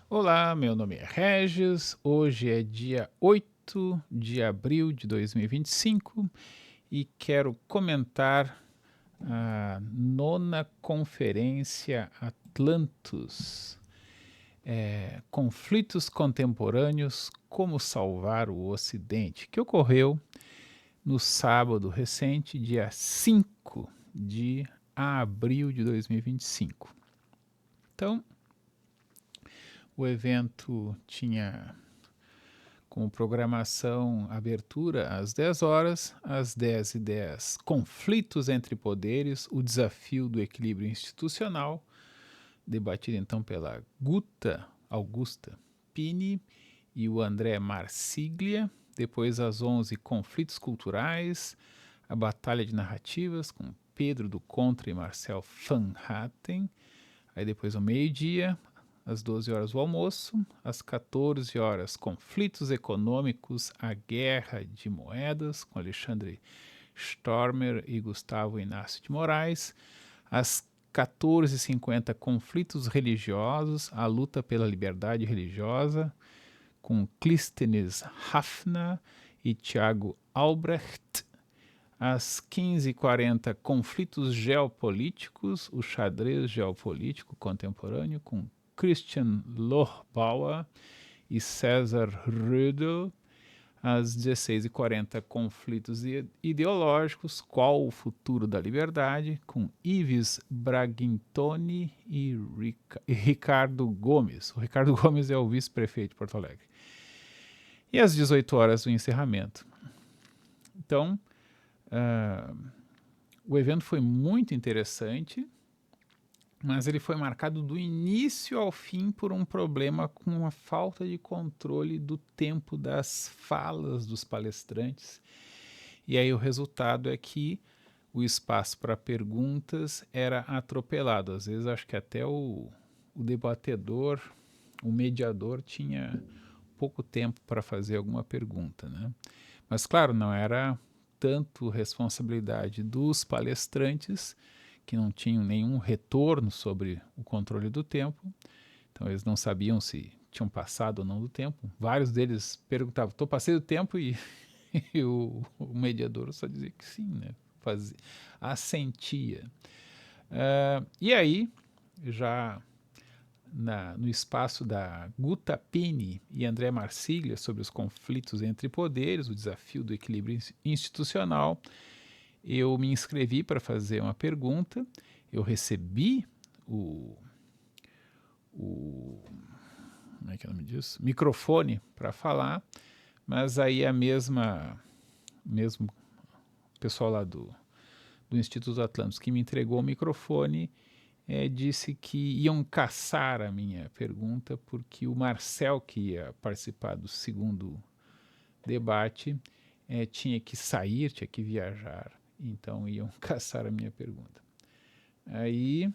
Olá, meu nome é Regis. Hoje é dia 8 de abril de 2025 e quero comentar a nona Conferência Atlantus. Conflitos contemporâneos, como salvar o Ocidente, que ocorreu no sábado recente, dia 5 de abril de 2025. Então, o evento tinha com programação abertura às 10 horas, às 10h10, conflitos entre poderes, o desafio do equilíbrio institucional, debatido então pela Augusta Pini e o André Marsiglia. Depois às 11, conflitos culturais, a batalha de narrativas com Pedro do Contra e Marcel Van Hatten. Aí depois ao meio-dia, às 12 horas o almoço, às 14 horas conflitos econômicos, a guerra de moedas, com Alexandre Stormer e Gustavo Inácio de Moraes, às 14h50 conflitos religiosos, a luta pela liberdade religiosa, com Clístenes Hafner e Tiago Albrecht. Às 15h40, conflitos geopolíticos, o xadrez geopolítico contemporâneo, com Christian Lohbauer e César Rödel. Às 16h40, conflitos ideológicos, qual o futuro da liberdade, com Ives Braghintoni e Ricardo Gomes. O Ricardo Gomes é o vice-prefeito de Porto Alegre. E às 18 horas, o encerramento. Então, o evento foi muito interessante, mas ele foi marcado do início ao fim por um problema com a falta de controle do tempo das falas dos palestrantes. E aí o resultado é que o espaço para perguntas era atropelado. Às vezes acho que até o debatedor, o mediador, tinha pouco tempo para fazer alguma pergunta, né? Mas claro, não era tanto responsabilidade dos palestrantes, que não tinham nenhum retorno sobre o controle do tempo, então eles não sabiam se tinham passado ou não do tempo. Vários deles perguntavam, passei do tempo, e, e o mediador só dizia que sim, né? Assentia. E aí, já no espaço da Guta Pini e André Marsiglia sobre os conflitos entre poderes, o desafio do equilíbrio institucional, eu me inscrevi para fazer uma pergunta, eu recebi como é que é o nome disso? Microfone para falar, mas aí mesmo pessoal lá do Instituto Atlantis que me entregou o microfone disse que iam caçar a minha pergunta porque o Marcel, que ia participar do segundo debate, tinha que sair, tinha que viajar, então iam caçar a minha pergunta. Aí,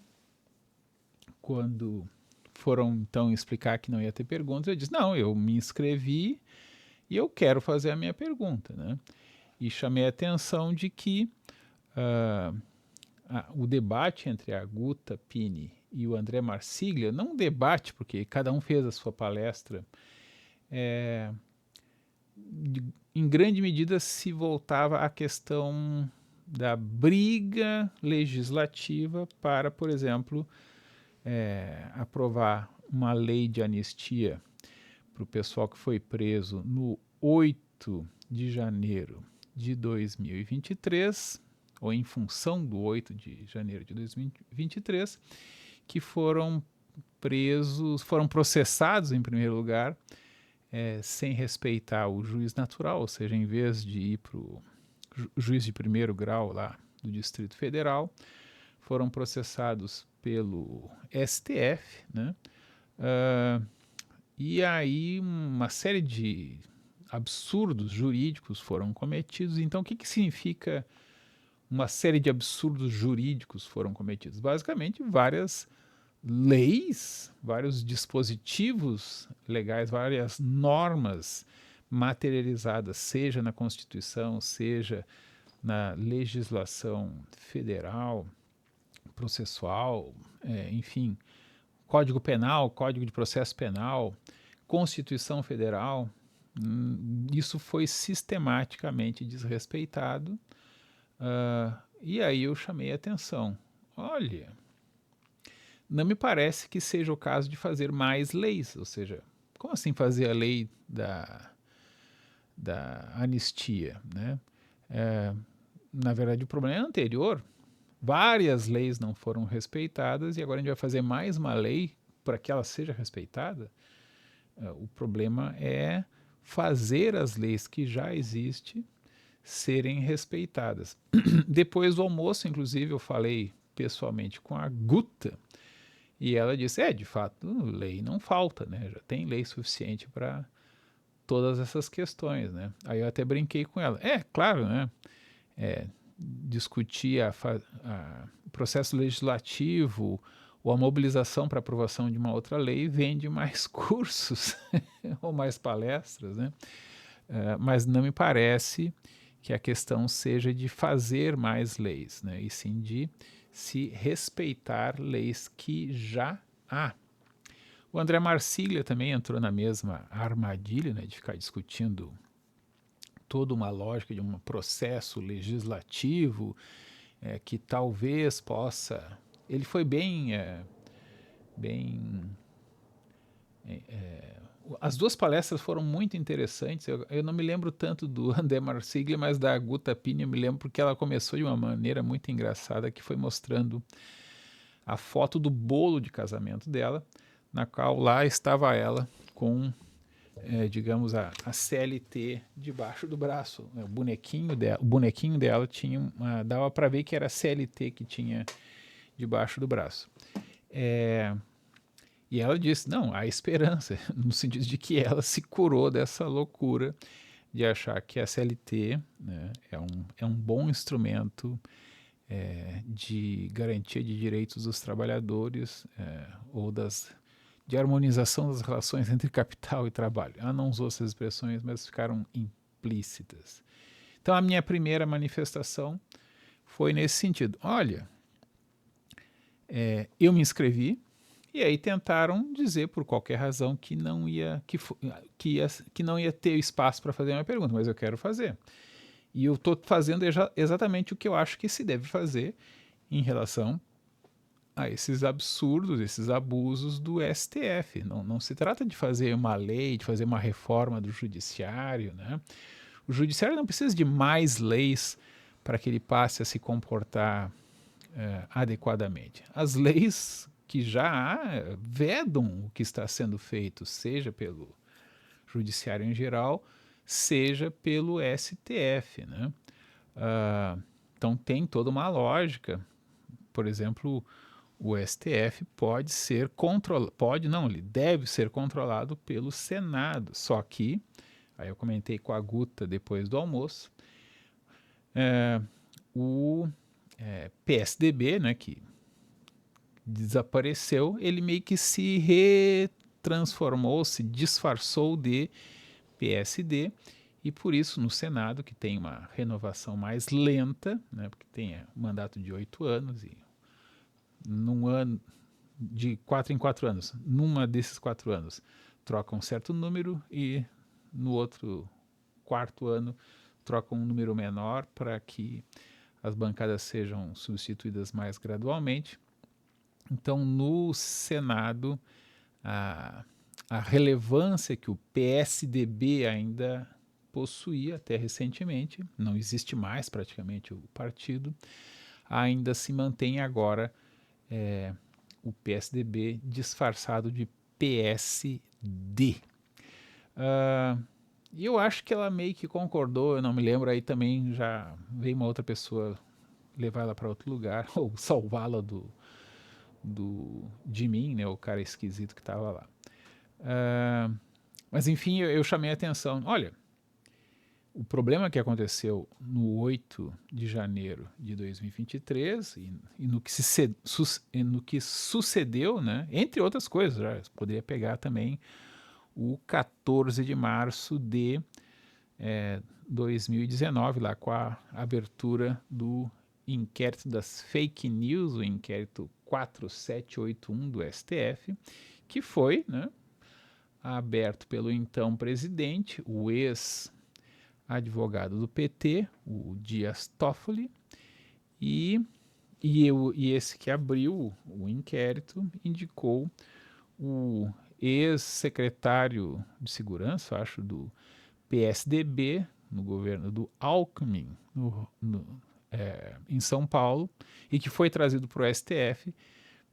quando foram então explicar que não ia ter perguntas, eu disse, não, eu me inscrevi e eu quero fazer a minha pergunta, né? E chamei a atenção de que o debate entre a Guta Pini e o André Marsiglia, não um debate, porque cada um fez a sua palestra, em grande medida se voltava à questão da briga legislativa para, por exemplo, aprovar uma lei de anistia para o pessoal que foi preso no 8 de janeiro de 2023, ou em função do 8 de janeiro de 2023, que foram processados em primeiro lugar, sem respeitar o juiz natural, ou seja, em vez de ir para o juiz de primeiro grau lá do Distrito Federal, foram processados pelo STF, né? E aí uma série de absurdos jurídicos foram cometidos. Então, o que significa uma série de absurdos jurídicos foram cometidos? Basicamente, várias leis, vários dispositivos legais, várias normas materializadas, seja na Constituição, seja na legislação federal, processual, enfim, Código Penal, Código de Processo Penal, Constituição Federal, isso foi sistematicamente desrespeitado. E aí eu chamei a atenção. Olha, não me parece que seja o caso de fazer mais leis, ou seja, como assim fazer a lei da anistia, né? Na verdade, o problema é anterior. Várias leis não foram respeitadas e agora a gente vai fazer mais uma lei para que ela seja respeitada. O problema é fazer as leis que já existem serem respeitadas. Depois do almoço, inclusive, eu falei pessoalmente com a Guta e ela disse, de fato, lei não falta, né? Já tem lei suficiente para todas essas questões, né? Aí eu até brinquei com ela. Claro, né? Discutir o processo legislativo ou a mobilização para aprovação de uma outra lei vende mais cursos ou mais palestras, né? Mas não me parece que a questão seja de fazer mais leis, né? E sim de se respeitar leis que já há. O André Marsiglia também entrou na mesma armadilha, né, de ficar discutindo toda uma lógica de um processo legislativo que talvez possa... Ele foi bem... As duas palestras foram muito interessantes. Eu não me lembro tanto do André Marsiglia, mas da Guta Pini eu me lembro porque ela começou de uma maneira muito engraçada, que foi mostrando a foto do bolo de casamento dela, na qual lá estava ela com, digamos, a CLT debaixo do braço. O bonequinho dela tinha dava para ver que era a CLT que tinha debaixo do braço. E ela disse, não, há esperança, no sentido de que ela se curou dessa loucura de achar que a CLT, né, é um bom instrumento de garantia de direitos dos trabalhadores ou de harmonização das relações entre capital e trabalho. Ela não usou essas expressões, mas ficaram implícitas. Então a minha primeira manifestação foi nesse sentido. Olha, eu me inscrevi, e aí tentaram dizer por qualquer razão que não ia ter espaço para fazer a minha pergunta, mas eu quero fazer. E eu estou fazendo exatamente o que eu acho que se deve fazer em relação a esses absurdos, esses abusos do STF. Não se trata de fazer uma lei, de fazer uma reforma do judiciário, né? O judiciário não precisa de mais leis para que ele passe a se comportar adequadamente. As leis que já há vedam o que está sendo feito, seja pelo judiciário em geral, seja pelo STF, né? Então tem toda uma lógica. Por exemplo, o STF pode ser controlado, ele deve ser controlado pelo Senado. Só que, aí eu comentei com a Guta depois do almoço, o PSDB, né, que desapareceu, ele meio que se retransformou, se disfarçou de PSD, e por isso no Senado, que tem uma renovação mais lenta, né, porque tem um mandato de 8 anos, e num ano, de 4 em 4 anos, numa desses 4 anos, troca um certo número, e no outro quarto ano troca um número menor para que as bancadas sejam substituídas mais gradualmente. Então, no Senado, a relevância que o PSDB ainda possuía até recentemente, não existe mais praticamente o partido, ainda se mantém agora o PSDB disfarçado de PSD. E eu acho que ela meio que concordou, eu não me lembro, aí também já veio uma outra pessoa levar ela para outro lugar, ou salvá-la de mim, né, o cara esquisito que estava lá. Mas enfim, eu chamei a atenção. Olha, o problema que aconteceu no 8 de janeiro de 2023 e no que sucedeu, né, entre outras coisas, já poderia pegar também o 14 de março de 2019, lá com a abertura do inquérito das fake news, o inquérito 4781 do STF, que foi, né, aberto pelo então presidente, o ex-advogado do PT, o Dias Toffoli, e esse que abriu o inquérito indicou o ex-secretário de segurança, acho, do PSDB, no governo do Alckmin, em São Paulo, e que foi trazido para o STF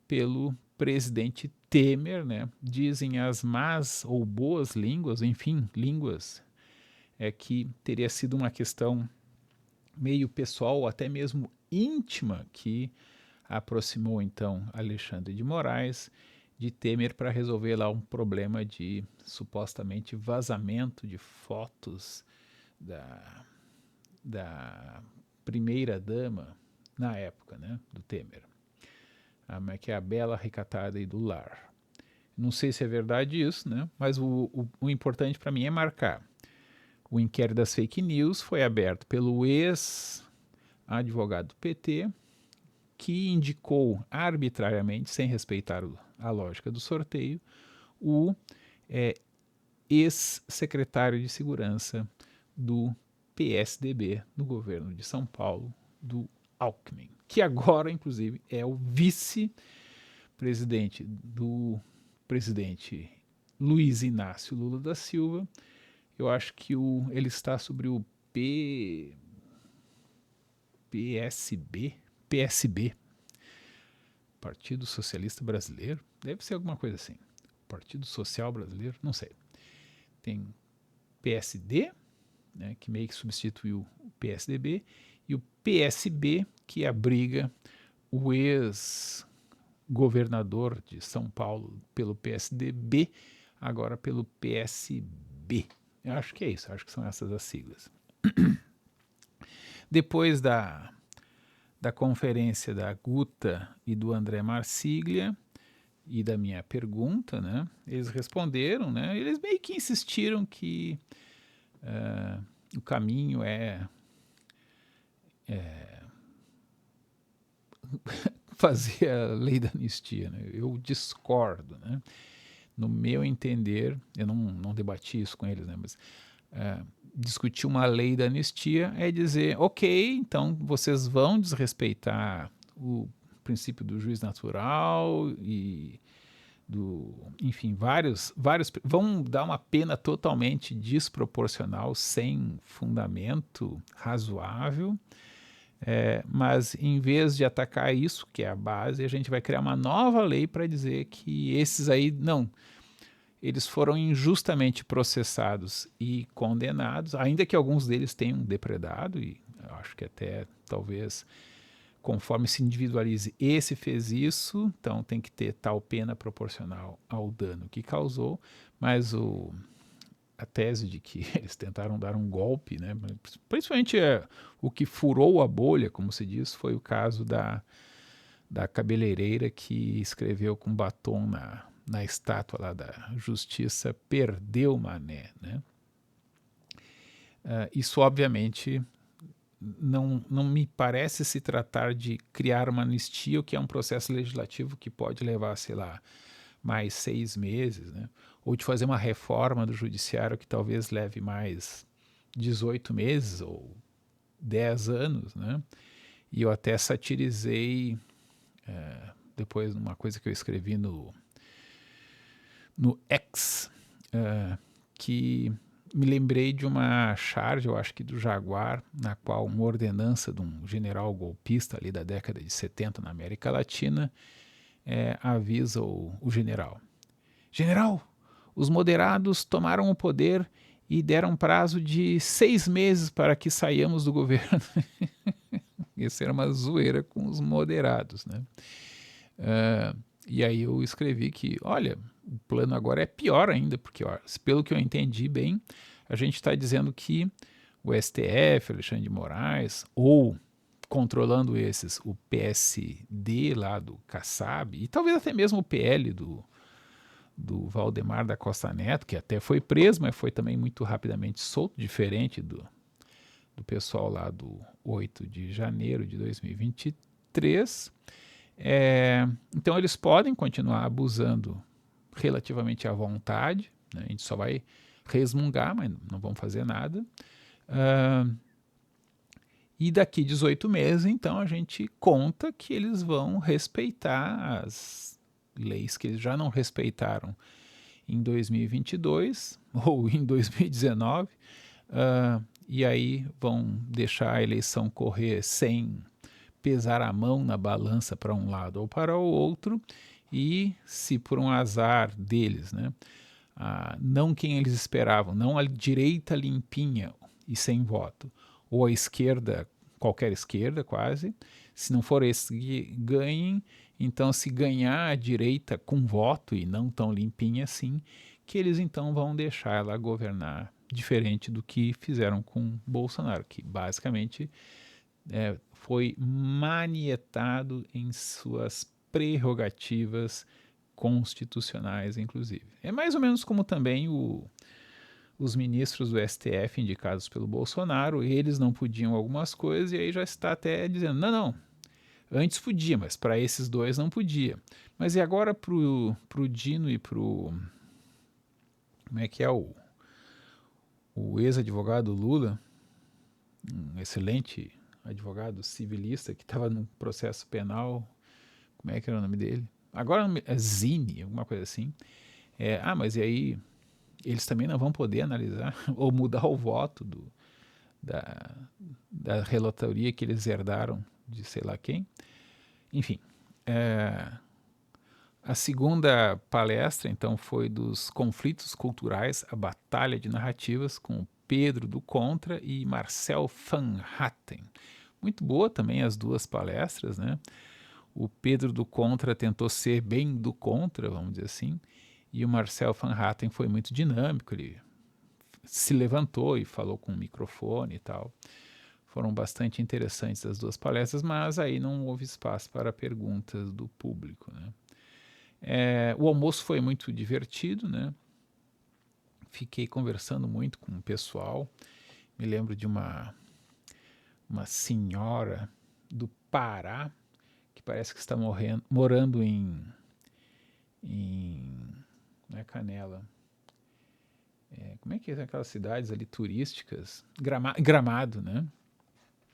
pelo presidente Temer, né? Dizem as más ou boas línguas, enfim, línguas, que teria sido uma questão meio pessoal, ou até mesmo íntima, que aproximou então Alexandre de Moraes de Temer para resolver lá um problema de supostamente vazamento de fotos da primeira-dama na época, né, do Temer, que é a bela recatada e do lar. Não sei se é verdade isso, né, mas o importante para mim é marcar. O inquérito das fake news foi aberto pelo ex-advogado do PT, que indicou arbitrariamente, sem respeitar a lógica do sorteio, o ex-secretário de segurança do PSDB no governo de São Paulo, do Alckmin, que agora, inclusive, é o vice-presidente do presidente Luiz Inácio Lula da Silva. Eu acho que ele está sobre o PSB, Partido Socialista Brasileiro, deve ser alguma coisa assim. Partido Social Brasileiro, não sei. Tem PSD, né, que meio que substituiu o PSDB, e o PSB, que abriga o ex-governador de São Paulo pelo PSDB, agora pelo PSB. Eu acho que é isso, acho que são essas as siglas. Depois da conferência da Guta e do André Marsiglia e da minha pergunta, né, eles responderam, né, eles meio que insistiram que o caminho é fazer a lei da anistia, né? Eu discordo, né? No meu entender, eu não debati isso com eles, né, mas discutir uma lei da anistia é dizer, ok, então vocês vão desrespeitar o princípio do juiz natural e enfim, vários vão dar uma pena totalmente desproporcional, sem fundamento razoável, mas em vez de atacar isso, que é a base, a gente vai criar uma nova lei para dizer que esses aí, não, eles foram injustamente processados e condenados, ainda que alguns deles tenham depredado, e eu acho que até talvez conforme se individualize, esse fez isso, então tem que ter tal pena proporcional ao dano que causou, mas a tese de que eles tentaram dar um golpe, né, principalmente o que furou a bolha, como se diz, foi o caso da cabeleireira que escreveu com batom na estátua lá da justiça, perdeu Mané, né? Isso obviamente não me parece se tratar de criar uma anistia, o que é um processo legislativo que pode levar, sei lá, mais 6 meses, né? Ou de fazer uma reforma do judiciário que talvez leve mais 18 meses ou 10 anos, né? E eu até satirizei depois numa coisa que eu escrevi no X, que me lembrei de uma charge, eu acho que do Jaguar, na qual uma ordenança de um general golpista ali da década de 70 na América Latina avisa o general: General, os moderados tomaram o poder e deram prazo de 6 meses para que saiamos do governo. Isso era uma zoeira com os moderados, né? E aí eu escrevi que, olha, o plano agora é pior ainda, porque, ó, pelo que eu entendi bem, a gente está dizendo que o STF, Alexandre de Moraes, ou controlando esses, o PSD lá do Kassab, e talvez até mesmo o PL do Valdemar da Costa Neto, que até foi preso, mas foi também muito rapidamente solto, diferente do pessoal lá do 8 de janeiro de 2023, Então eles podem continuar abusando relativamente à vontade, né? A gente só vai resmungar, mas não vão fazer nada. E daqui 18 meses, então, a gente conta que eles vão respeitar as leis que eles já não respeitaram em 2022 ou em 2019, e aí vão deixar a eleição correr sem pesar a mão na balança para um lado ou para o outro, e se por um azar deles, né, não quem eles esperavam, não a direita limpinha e sem voto, ou a esquerda, qualquer esquerda quase, se não for esse que ganhem, então se ganhar a direita com voto e não tão limpinha assim, que eles então vão deixar ela governar diferente do que fizeram com Bolsonaro, que basicamente foi manietado em suas prerrogativas constitucionais, inclusive. É mais ou menos como também os ministros do STF indicados pelo Bolsonaro, eles não podiam algumas coisas e aí já está até dizendo, não, antes podia, mas para esses dois não podia. Mas e agora pro Dino e pro... Como é que é o ex-advogado Lula, um excelente advogado civilista que estava num processo penal, como é que era o nome dele? Agora é Zini, alguma coisa assim. Mas e aí eles também não vão poder analisar ou mudar o voto da, da relatoria que eles herdaram de sei lá quem. Enfim, a segunda palestra, então, foi dos conflitos culturais, a batalha de narrativas, com Pedro do Contra e Marcel Van Hatten. Muito boa também as duas palestras, né? O Pedro do Contra tentou ser bem do contra, vamos dizer assim, e o Marcel Van Hatten foi muito dinâmico, ele se levantou e falou com o microfone e tal. Foram bastante interessantes as duas palestras, mas aí não houve espaço para perguntas do público, né? O almoço foi muito divertido, né? Fiquei conversando muito com o pessoal. Me lembro de uma senhora do Pará que parece que está morando em não é Canela. Como é que é aquelas cidades ali turísticas? Gramado, né?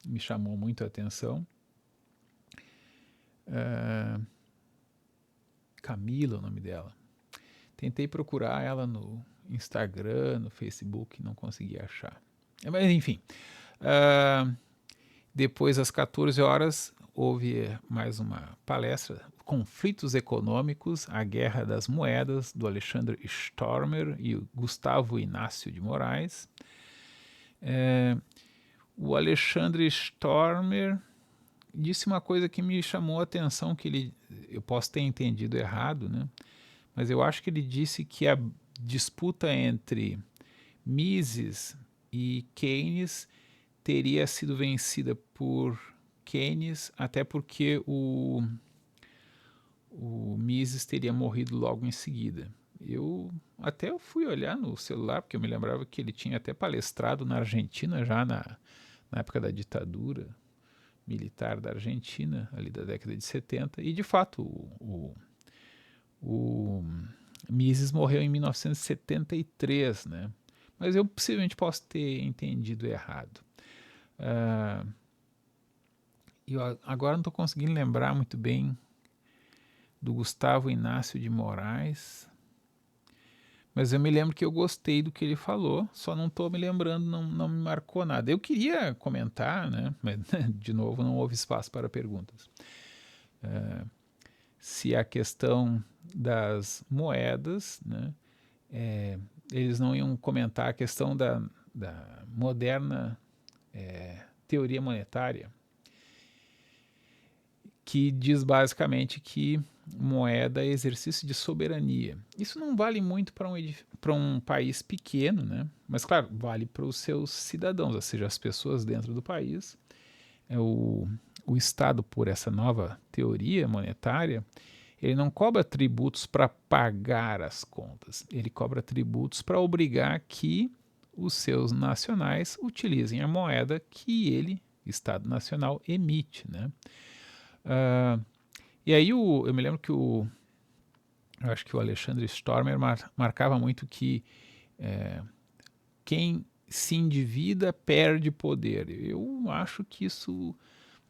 Me chamou muito a atenção. Camila, o nome dela. Tentei procurar ela no Instagram, no Facebook, não consegui achar. Mas enfim, depois às 14 horas houve mais uma palestra, Conflitos Econômicos, a Guerra das Moedas, do Alexandre Stormer e o Gustavo Inácio de Moraes. O Alexandre Stormer disse uma coisa que me chamou a atenção, que eu posso ter entendido errado, né? Mas eu acho que ele disse que a disputa entre Mises e Keynes teria sido vencida por Keynes, até porque o Mises teria morrido logo em seguida. Eu fui olhar no celular, porque eu me lembrava que ele tinha até palestrado na Argentina, já na época da ditadura militar da Argentina, ali da década de 70, e de fato o Mises morreu em 1973, né? Mas eu possivelmente posso ter entendido errado. Eu agora não estou conseguindo lembrar muito bem do Gustavo Inácio de Moraes, mas eu me lembro que eu gostei do que ele falou, só não estou me lembrando, não me marcou nada. Eu queria comentar, né? Mas de novo não houve espaço para perguntas. Se a questão das moedas, né? Eles não iam comentar a questão da moderna teoria monetária, que diz basicamente que moeda é exercício de soberania. Isso não vale muito para um país pequeno, né? Mas claro, vale para os seus cidadãos, ou seja, as pessoas dentro do país. O Estado, por essa nova teoria monetária, ele não cobra tributos para pagar as contas, ele cobra tributos para obrigar que os seus nacionais utilizem a moeda que ele, Estado Nacional, emite, né? E aí eu me lembro que eu acho que o Alexandre Stormer marcava muito que quem se endivida perde poder. Eu acho que isso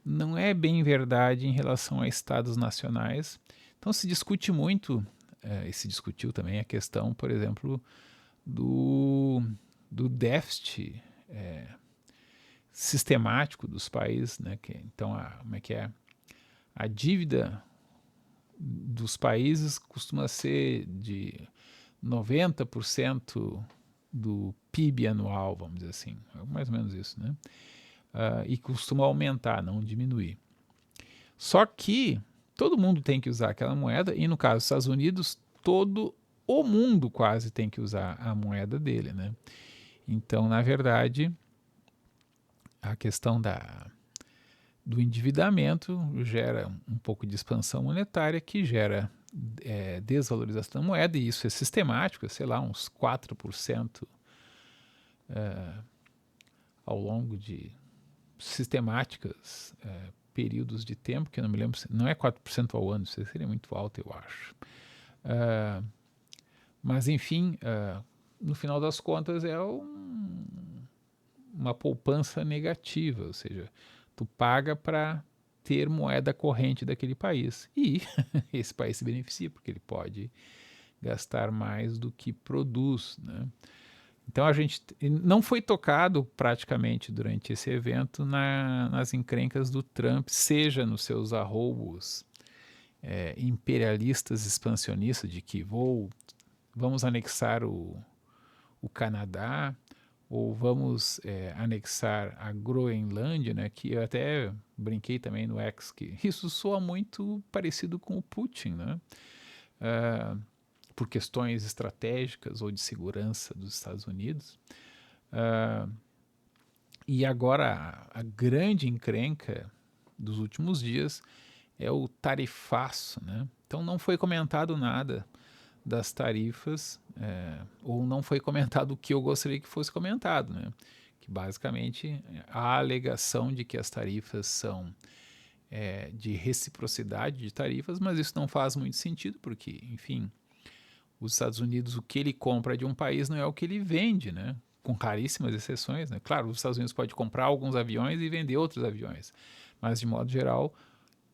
não é bem verdade em relação a estados nacionais. Então se discute muito, e se discutiu também a questão, por exemplo, do déficit sistemático dos países, né? Então, como é que é? A dívida dos países costuma ser de 90% do PIB anual, vamos dizer assim, é mais ou menos isso, né? E costuma aumentar, não diminuir. Só que todo mundo tem que usar aquela moeda, e no caso dos Estados Unidos, todo o mundo quase tem que usar a moeda dele, né? Então, na verdade, a questão do endividamento gera um pouco de expansão monetária que gera desvalorização da moeda, e isso é sistemático, sei lá, uns 4% ao longo de sistemáticas períodos de tempo, que eu não me lembro, não é 4% ao ano, isso seria muito alto, eu acho. Mas, enfim, no final das contas é uma poupança negativa, ou seja, tu paga para ter moeda corrente daquele país. E esse país se beneficia, porque ele pode gastar mais do que produz, né? Então a gente não foi tocado praticamente durante esse evento nas encrencas do Trump, seja nos seus arroubos imperialistas expansionistas de que vamos anexar o Canadá, ou vamos anexar a Groenlândia, né, que eu até brinquei também no X, que isso soa muito parecido com o Putin, né, por questões estratégicas ou de segurança dos Estados Unidos. E agora a grande encrenca dos últimos dias é o tarifaço, né? Então não foi comentado nada das tarifas, ou não foi comentado o que eu gostaria que fosse comentado, né? Que basicamente a alegação de que as tarifas são de reciprocidade de tarifas, mas isso não faz muito sentido, porque, enfim, os Estados Unidos, o que ele compra de um país não é o que ele vende, né? Com raríssimas exceções, né? Claro, os Estados Unidos pode comprar alguns aviões e vender outros aviões, mas de modo geral,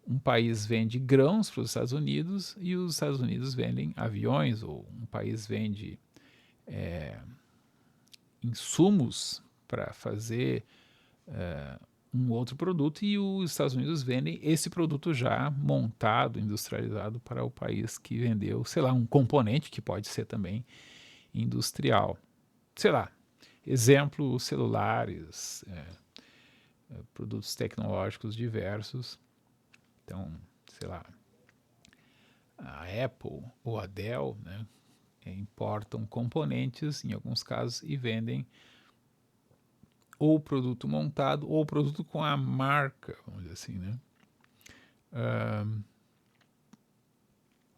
um país vende grãos para os Estados Unidos e os Estados Unidos vendem aviões, ou um país vende insumos para fazer um outro produto, e os Estados Unidos vendem esse produto já montado, industrializado para o país que vendeu, sei lá, um componente que pode ser também industrial. Sei lá, exemplo, celulares, produtos tecnológicos diversos. Então, sei lá, a Apple ou a Dell, né, importam componentes, em alguns casos, e vendem ou o produto montado ou o produto com a marca, vamos dizer assim, né?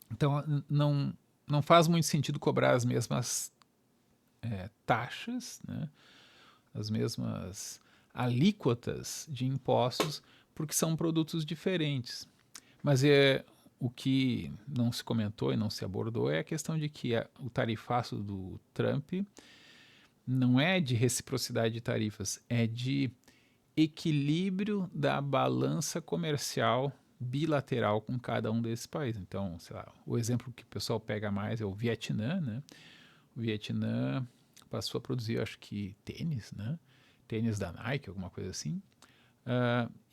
Então, não faz muito sentido cobrar as mesmas taxas, né, as mesmas alíquotas de impostos, porque são produtos diferentes. Mas o que não se comentou e não se abordou é a questão de que o tarifaço do Trump não é de reciprocidade de tarifas, é de equilíbrio da balança comercial bilateral com cada um desses países. Então, sei lá, o exemplo que o pessoal pega mais é o Vietnã, né? O Vietnã passou a produzir, acho que tênis, né? Tênis da Nike, alguma coisa assim.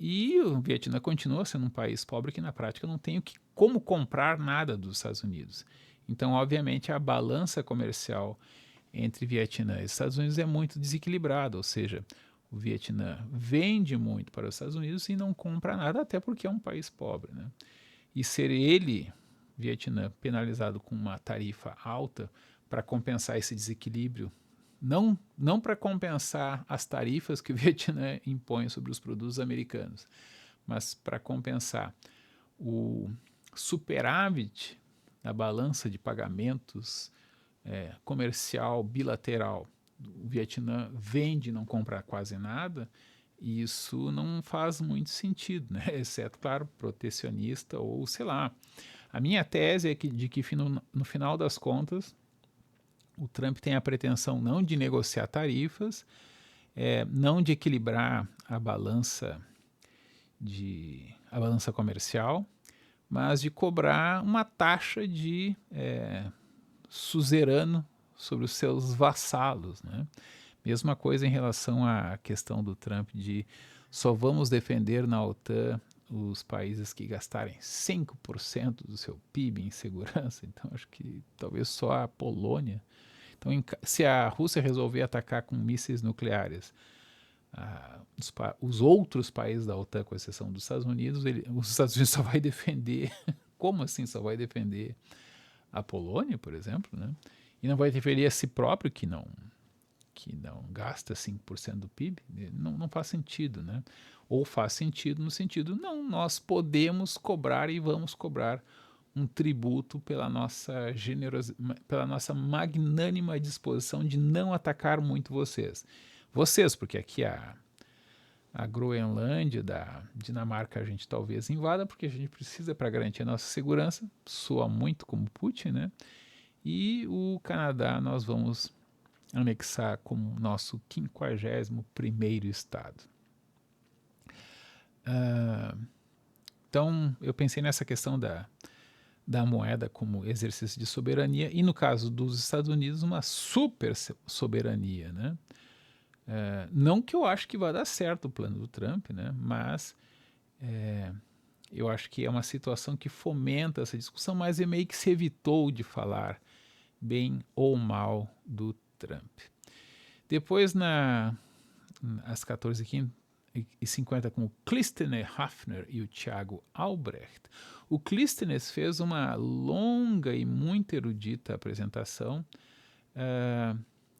E o Vietnã continua sendo um país pobre que na prática não tem como comprar nada dos Estados Unidos. Então, obviamente, a balança comercial entre Vietnã e Estados Unidos é muito desequilibrada, ou seja, o Vietnã vende muito para os Estados Unidos e não compra nada, até porque é um país pobre, né? E ser ele, Vietnã, penalizado com uma tarifa alta para compensar esse desequilíbrio, não para compensar as tarifas que o Vietnã impõe sobre os produtos americanos, mas para compensar o superávit na balança de pagamentos comercial bilateral. O Vietnã vende e não compra quase nada, isso não faz muito sentido, né? Exceto, claro, protecionista ou sei lá. A minha tese é de que no final das contas o Trump tem a pretensão não de negociar tarifas, não de equilibrar a balança comercial, mas de cobrar uma taxa de suzerano sobre os seus vassalos, né? Mesma coisa em relação à questão do Trump de só vamos defender na OTAN os países que gastarem 5% do seu PIB em segurança. Então, acho que talvez só a Polônia. Então, se a Rússia resolver atacar com mísseis nucleares os outros países da OTAN, com exceção dos Estados Unidos, os Estados Unidos só vai defender. Como assim só vai defender a Polônia, por exemplo, né? E não vai defender a si próprio, que não gasta 5% do PIB? Não faz sentido, né? Ou faz sentido no sentido, não, nós podemos cobrar e vamos cobrar um tributo pela nossa pela nossa magnânima disposição de não atacar muito vocês. Vocês, porque aqui a Groenlândia da Dinamarca a gente talvez invada, porque a gente precisa para garantir a nossa segurança, soa muito como Putin, né? E o Canadá nós vamos anexar como nosso 51º estado. Então, eu pensei nessa questão da moeda como exercício de soberania e, no caso dos Estados Unidos, uma super soberania, né? Não que eu acho que vai dar certo o plano do Trump, né? Mas eu acho que é uma situação que fomenta essa discussão, mas meio que se evitou de falar bem ou mal do Trump. Depois, às 14h50, com o Clistener Hafner e o Thiago Albrecht, o Clistener fez uma longa e muito erudita apresentação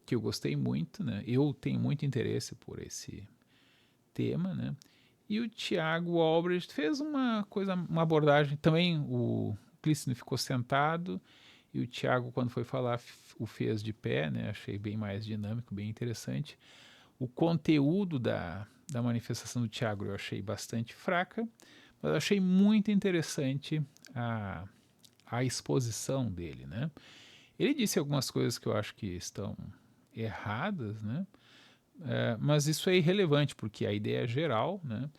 que eu gostei muito, né? Eu tenho muito interesse por esse tema, né? E o Thiago Albrecht fez uma abordagem, também o Clistener ficou sentado e o Thiago, quando foi falar, o fez de pé, né? Achei bem mais dinâmico, bem interessante. O conteúdo da manifestação do Thiago eu achei bastante fraca, mas eu achei muito interessante a exposição dele, né? Ele disse algumas coisas que eu acho que estão erradas, né? Mas isso é irrelevante, porque a ideia geral, né,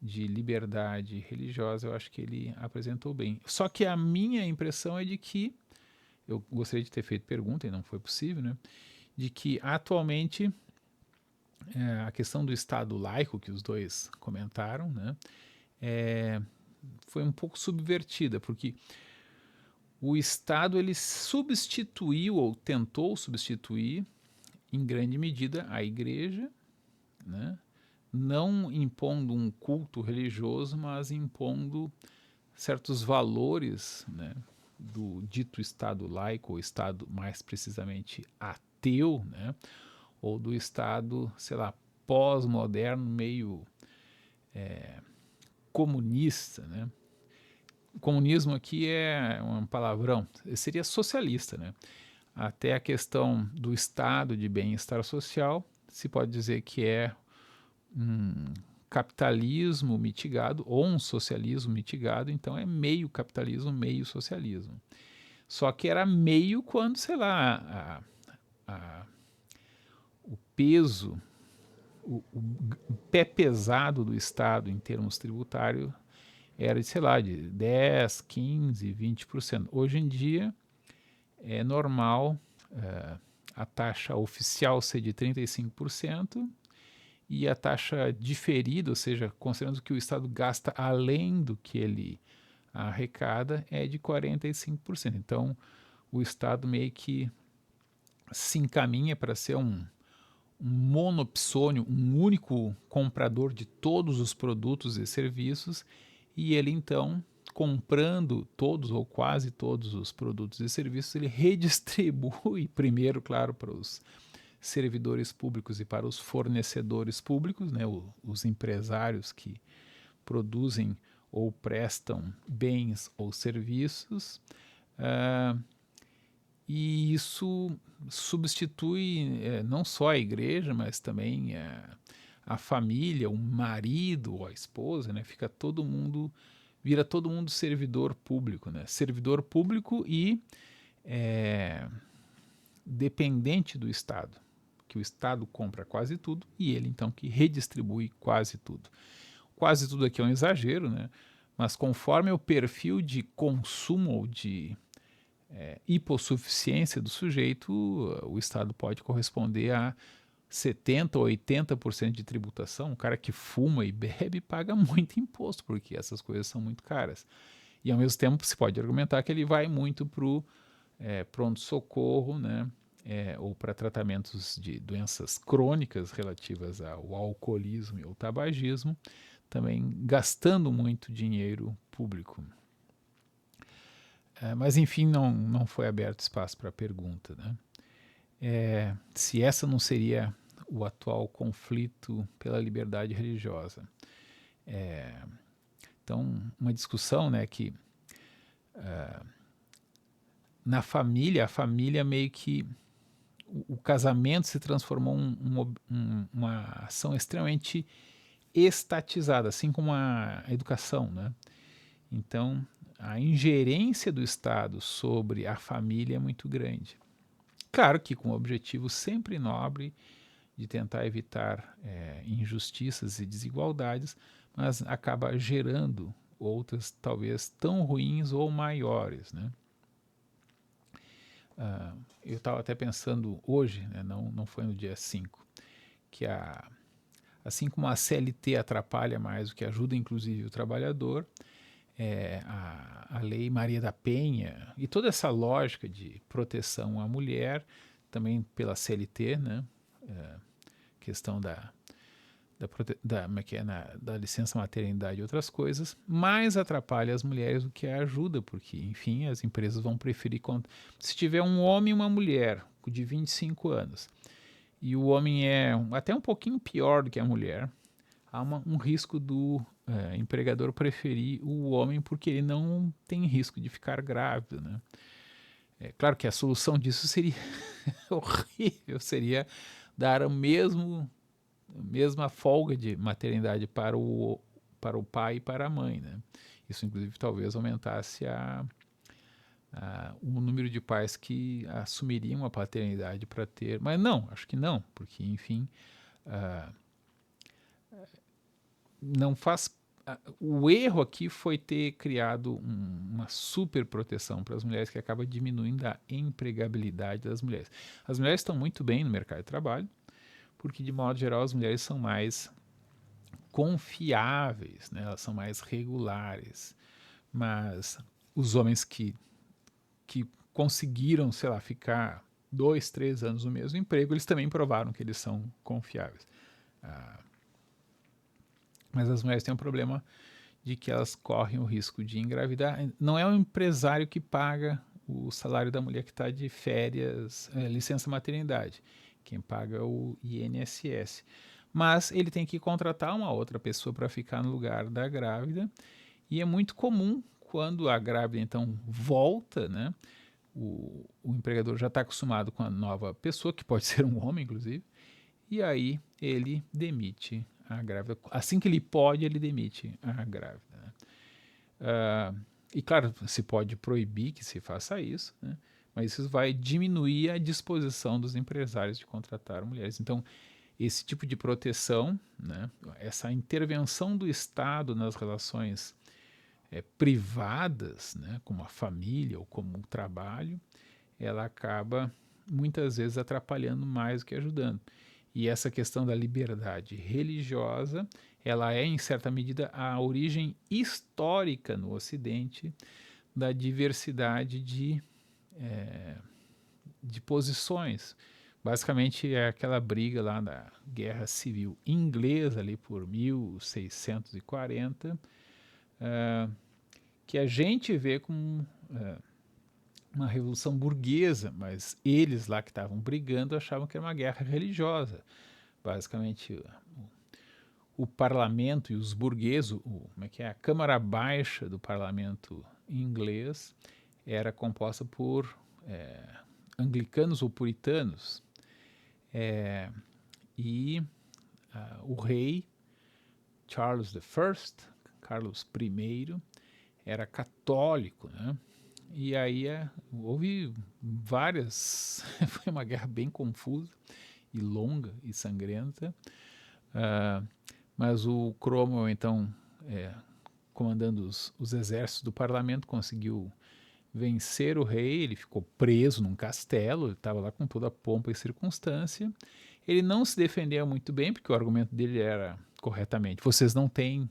de liberdade religiosa eu acho que ele apresentou bem. Só que a minha impressão é de que, eu gostaria de ter feito pergunta e não foi possível, né, de que atualmente a questão do Estado laico, que os dois comentaram, né, foi um pouco subvertida, porque o Estado ele substituiu ou tentou substituir em grande medida a igreja, né, não impondo um culto religioso, mas impondo certos valores, né, do dito Estado laico, ou Estado mais precisamente ateu, né, ou do Estado, sei lá, pós-moderno, meio comunista, né? O comunismo aqui é um palavrão, seria socialista, né? Até a questão do estado de bem-estar social, se pode dizer que é um capitalismo mitigado ou um socialismo mitigado, então é meio capitalismo, meio socialismo. Só que era meio quando, sei lá, o peso, o pé pesado do Estado em termos tributários era de, sei lá, de 10, 15, 20%. Hoje em dia é normal a taxa oficial ser de 35% e a taxa diferida, ou seja, considerando que o Estado gasta além do que ele arrecada, é de 45%. Então, o Estado meio que se encaminha para ser um monopsônio, um único comprador de todos os produtos e serviços, e ele então, comprando todos ou quase todos os produtos e serviços, ele redistribui primeiro, claro, para os servidores públicos e para os fornecedores públicos, né, os empresários que produzem ou prestam bens ou serviços, e isso substitui não só a igreja, mas também a família, o marido ou a esposa, né, vira todo mundo servidor público, né? Servidor público e dependente do Estado, que o Estado compra quase tudo e ele então que redistribui quase tudo. Quase tudo aqui é um exagero, né? Mas conforme o perfil de consumo ou de hipossuficiência do sujeito, o Estado pode corresponder a 70% ou 80% de tributação. O cara que fuma e bebe paga muito imposto, porque essas coisas são muito caras. E ao mesmo tempo se pode argumentar que ele vai muito para o pronto-socorro, né? Ou para tratamentos de doenças crônicas relativas ao alcoolismo e ao tabagismo, também gastando muito dinheiro público. Mas enfim, não foi aberto espaço para pergunta, né? Se essa não seria o atual conflito pela liberdade religiosa. Então, uma discussão, né, que na família, a família meio que o casamento se transformou uma ação extremamente estatizada, assim como a educação, né? Então, a ingerência do Estado sobre a família é muito grande. Claro que com o objetivo sempre nobre de tentar evitar injustiças e desigualdades, mas acaba gerando outras talvez tão ruins ou maiores, né? Eu estava até pensando hoje, né, não foi no dia 5, que assim como a CLT atrapalha mais do que ajuda inclusive o trabalhador, a Lei Maria da Penha e toda essa lógica de proteção à mulher, também pela CLT, né, questão da licença maternidade e outras coisas, mais atrapalha as mulheres do que a ajuda, porque, enfim, as empresas vão preferir... Se tiver um homem e uma mulher de 25 anos, e o homem é até um pouquinho pior do que a mulher, há um risco do empregador preferir o homem porque ele não tem risco de ficar grávido, né? É claro que a solução disso seria horrível, seria dar a mesma folga de maternidade para o pai e para a mãe, né? Isso, inclusive, talvez aumentasse o número de pais que assumiriam a paternidade para ter... Mas não, acho que não, porque, enfim, não faz... O erro aqui foi ter criado uma super proteção para as mulheres que acaba diminuindo a empregabilidade das mulheres. As mulheres estão muito bem no mercado de trabalho, porque, de modo geral, as mulheres são mais confiáveis, né? Elas são mais regulares. Mas os homens que conseguiram, sei lá, ficar 2, 3 anos no mesmo emprego, eles também provaram que eles são confiáveis. Mas as mulheres têm um problema de que elas correm o risco de engravidar. Não é o empresário que paga o salário da mulher que está de férias, licença maternidade. Quem paga é o INSS. Mas ele tem que contratar uma outra pessoa para ficar no lugar da grávida. E é muito comum quando a grávida então volta, né? O empregador já está acostumado com a nova pessoa, que pode ser um homem, inclusive, e aí ele demite a grávida. Assim que ele pode, ele demite a grávida. Né? E claro, se pode proibir que se faça isso, né? Mas isso vai diminuir a disposição dos empresários de contratar mulheres. Então, esse tipo de proteção, né, essa intervenção do Estado nas relações privadas, né, como a família ou como o trabalho, ela acaba muitas vezes atrapalhando mais do que ajudando. E essa questão da liberdade religiosa, ela é em certa medida a origem histórica no Ocidente da diversidade de posições. Basicamente é aquela briga lá da Guerra Civil Inglesa ali por 1640, que a gente vê como uma revolução burguesa, mas eles lá que estavam brigando achavam que era uma guerra religiosa. Basicamente, o parlamento e os burgueses, a Câmara Baixa do parlamento inglês era composta por anglicanos ou puritanos, e o rei Charles I, Carlos I, era católico, né? E aí houve várias, foi uma guerra bem confusa e longa e sangrenta, mas o Cromwell, então, comandando os exércitos do parlamento, conseguiu vencer o rei. Ele ficou preso num castelo, ele estava lá com toda a pompa e circunstância. Ele não se defendeu muito bem, porque o argumento dele era corretamente: vocês não têm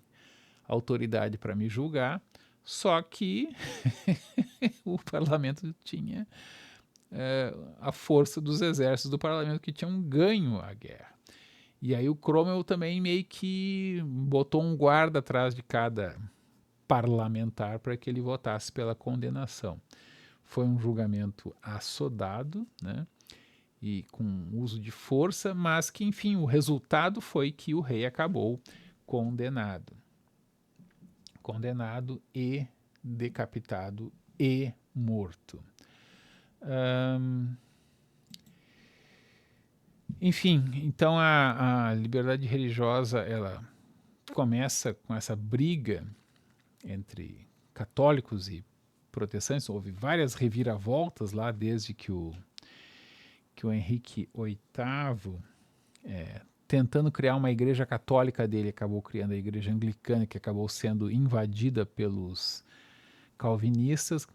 autoridade para me julgar, só que o parlamento tinha a força dos exércitos do parlamento que tinham ganho a guerra. E aí o Cromwell também meio que botou um guarda atrás de cada parlamentar para que ele votasse pela condenação. Foi um julgamento assodado, né? E com uso de força, mas que, enfim, o resultado foi que o rei acabou condenado. Condenado e decapitado e morto. Enfim, então a liberdade religiosa, ela começa com essa briga entre católicos e protestantes. Houve várias reviravoltas lá desde que o Henrique VIII, tentando criar uma igreja católica dele, acabou criando a igreja anglicana, que acabou sendo invadida pelos calvinistas,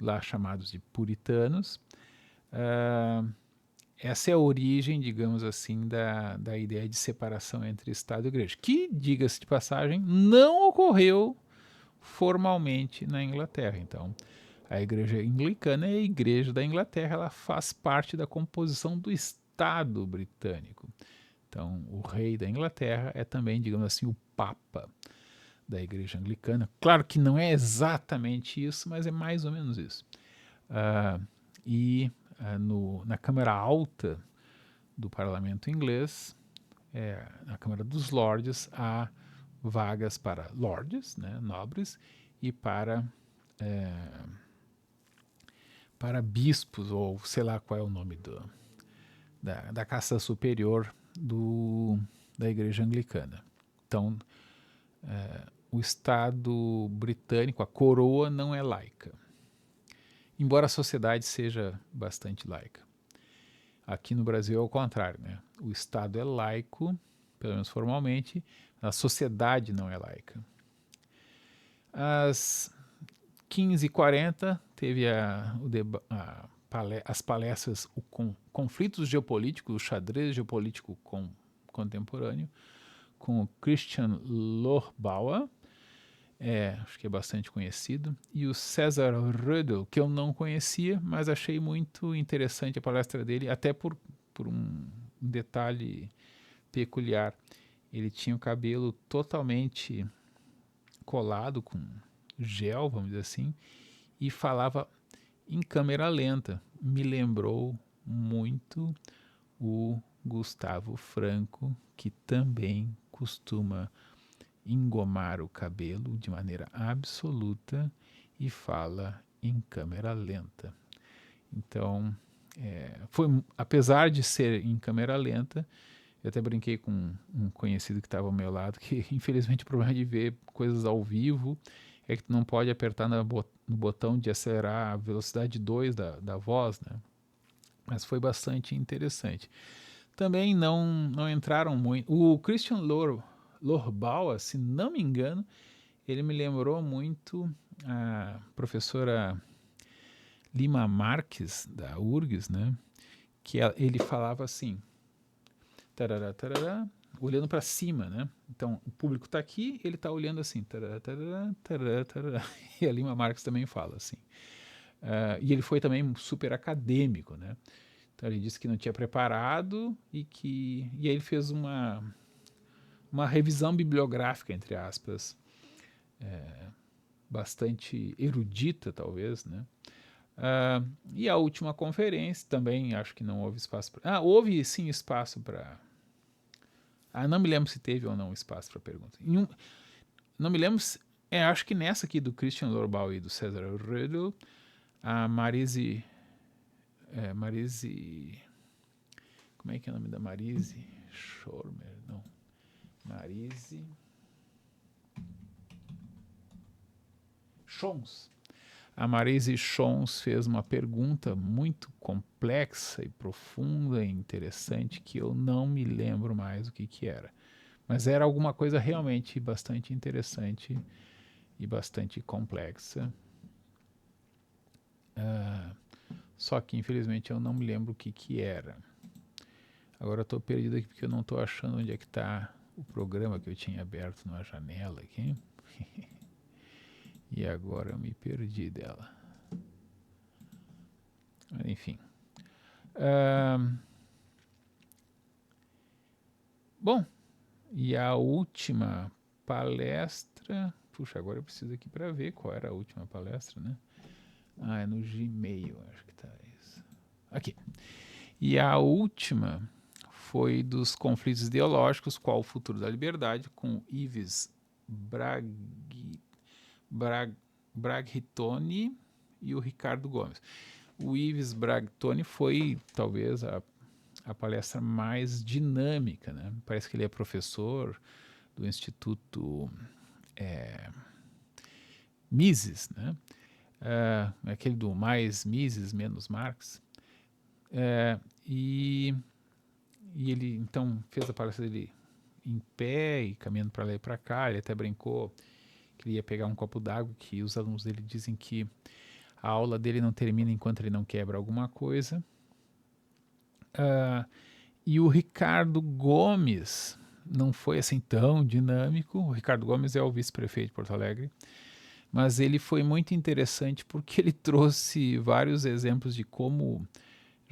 lá chamados de puritanos. Essa é a origem, digamos assim, da ideia de separação entre Estado e Igreja, que, diga-se de passagem, não ocorreu formalmente na Inglaterra. Então, a Igreja Anglicana é a Igreja da Inglaterra, ela faz parte da composição do Estado britânico. Então, o rei da Inglaterra é também, digamos assim, o Papa da Igreja Anglicana. Claro que não é exatamente isso, mas é mais ou menos isso. Na Câmara Alta do Parlamento Inglês, na Câmara dos Lordes, há vagas para lords, né, nobres, e para bispos, ou sei lá qual é o nome da casta superior da Igreja Anglicana. Então, o Estado britânico, a coroa, não é laica, embora a sociedade seja bastante laica. Aqui no Brasil é o contrário, né? O Estado é laico, pelo menos formalmente, a sociedade não é laica. Às 15h40 teve as palestras Conflitos Geopolíticos, o xadrez geopolítico contemporâneo, com o Christian Lohbauer, acho que é bastante conhecido, e o César Rödel, que eu não conhecia, mas achei muito interessante a palestra dele, até por um detalhe peculiar. Ele tinha o cabelo totalmente colado com gel, vamos dizer assim, e falava em câmera lenta. Me lembrou muito o Gustavo Franco, que também costuma engomar o cabelo de maneira absoluta e fala em câmera lenta. Então, apesar de ser em câmera lenta, eu até brinquei com um conhecido que estava ao meu lado, que infelizmente o problema de ver coisas ao vivo é que tu não pode apertar no botão de acelerar a velocidade 2 da voz, né? Mas foi bastante interessante. Também não entraram muito. O Christian Lohbauer, se não me engano, ele me lembrou muito a professora Lima Marques, da URGS, né? Que ele falava assim, tarará, tarará, olhando para cima, né? Então, o público está aqui, ele está olhando assim, tarará, tarará, tarará, tarará. E a Lima Marques também fala assim. E ele foi também super acadêmico, né? Então, ele disse que não tinha preparado e aí ele fez uma revisão bibliográfica, entre aspas, bastante erudita, talvez, né? E a última conferência também, acho que não houve espaço para... houve sim espaço para... não me lembro se teve ou não espaço para pergunta. Não me lembro acho que nessa aqui do Christian Lohbauer e do César Rödel, a Marise... como é que é o nome da Marise? Schormer, não. Marise Schons. A Marise Schons fez uma pergunta muito complexa e profunda e interessante que eu não me lembro mais o que era. Mas era alguma coisa realmente bastante interessante e bastante complexa. Só que infelizmente eu não me lembro o que era. Agora eu estou perdido aqui porque eu não estou achando onde é que está o programa que eu tinha aberto numa janela aqui. E agora eu me perdi dela. Enfim. Bom, e a última palestra... Puxa, agora eu preciso aqui para ver qual era a última palestra, né? É no Gmail, acho que tá isso. Aqui. E a última foi dos conflitos ideológicos, qual o futuro da liberdade, com Yves Braghittoni e o Ricardo Gomes. O Yves Braghittoni foi talvez a palestra mais dinâmica, né? Parece que ele é professor do Instituto Mises, né? Aquele do mais Mises, menos Marx. E ele então fez a palestra dele em pé e caminhando para lá e para cá. Ele até brincou que ele ia pegar um copo d'água, que os alunos dele dizem que a aula dele não termina enquanto ele não quebra alguma coisa. E o Ricardo Gomes não foi assim tão dinâmico. O Ricardo Gomes é o vice-prefeito de Porto Alegre, mas ele foi muito interessante porque ele trouxe vários exemplos de como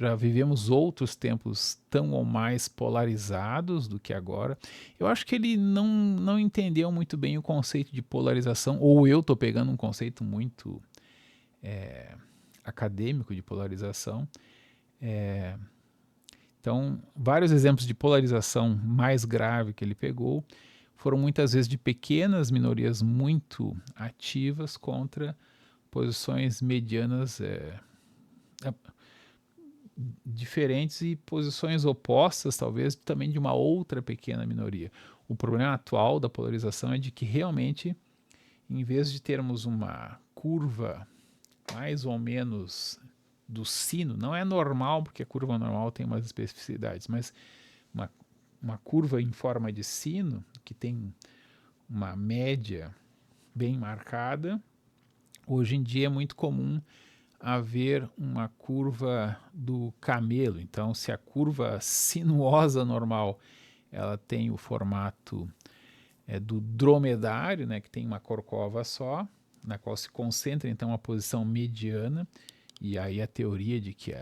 já vivemos outros tempos tão ou mais polarizados do que agora. Eu acho que ele não entendeu muito bem o conceito de polarização, ou eu estou pegando um conceito muito acadêmico de polarização. Então, vários exemplos de polarização mais grave que ele pegou foram muitas vezes de pequenas minorias muito ativas contra posições medianas diferentes e posições opostas, talvez, também de uma outra pequena minoria. O problema atual da polarização é de que realmente, em vez de termos uma curva mais ou menos do sino, não é normal, porque a curva normal tem umas especificidades, mas uma curva em forma de sino, que tem uma média bem marcada, hoje em dia é muito comum haver uma curva do camelo. Então, se a curva sinuosa normal ela tem o formato do dromedário, né, que tem uma corcova só, na qual se concentra então a posição mediana, e aí a teoria de que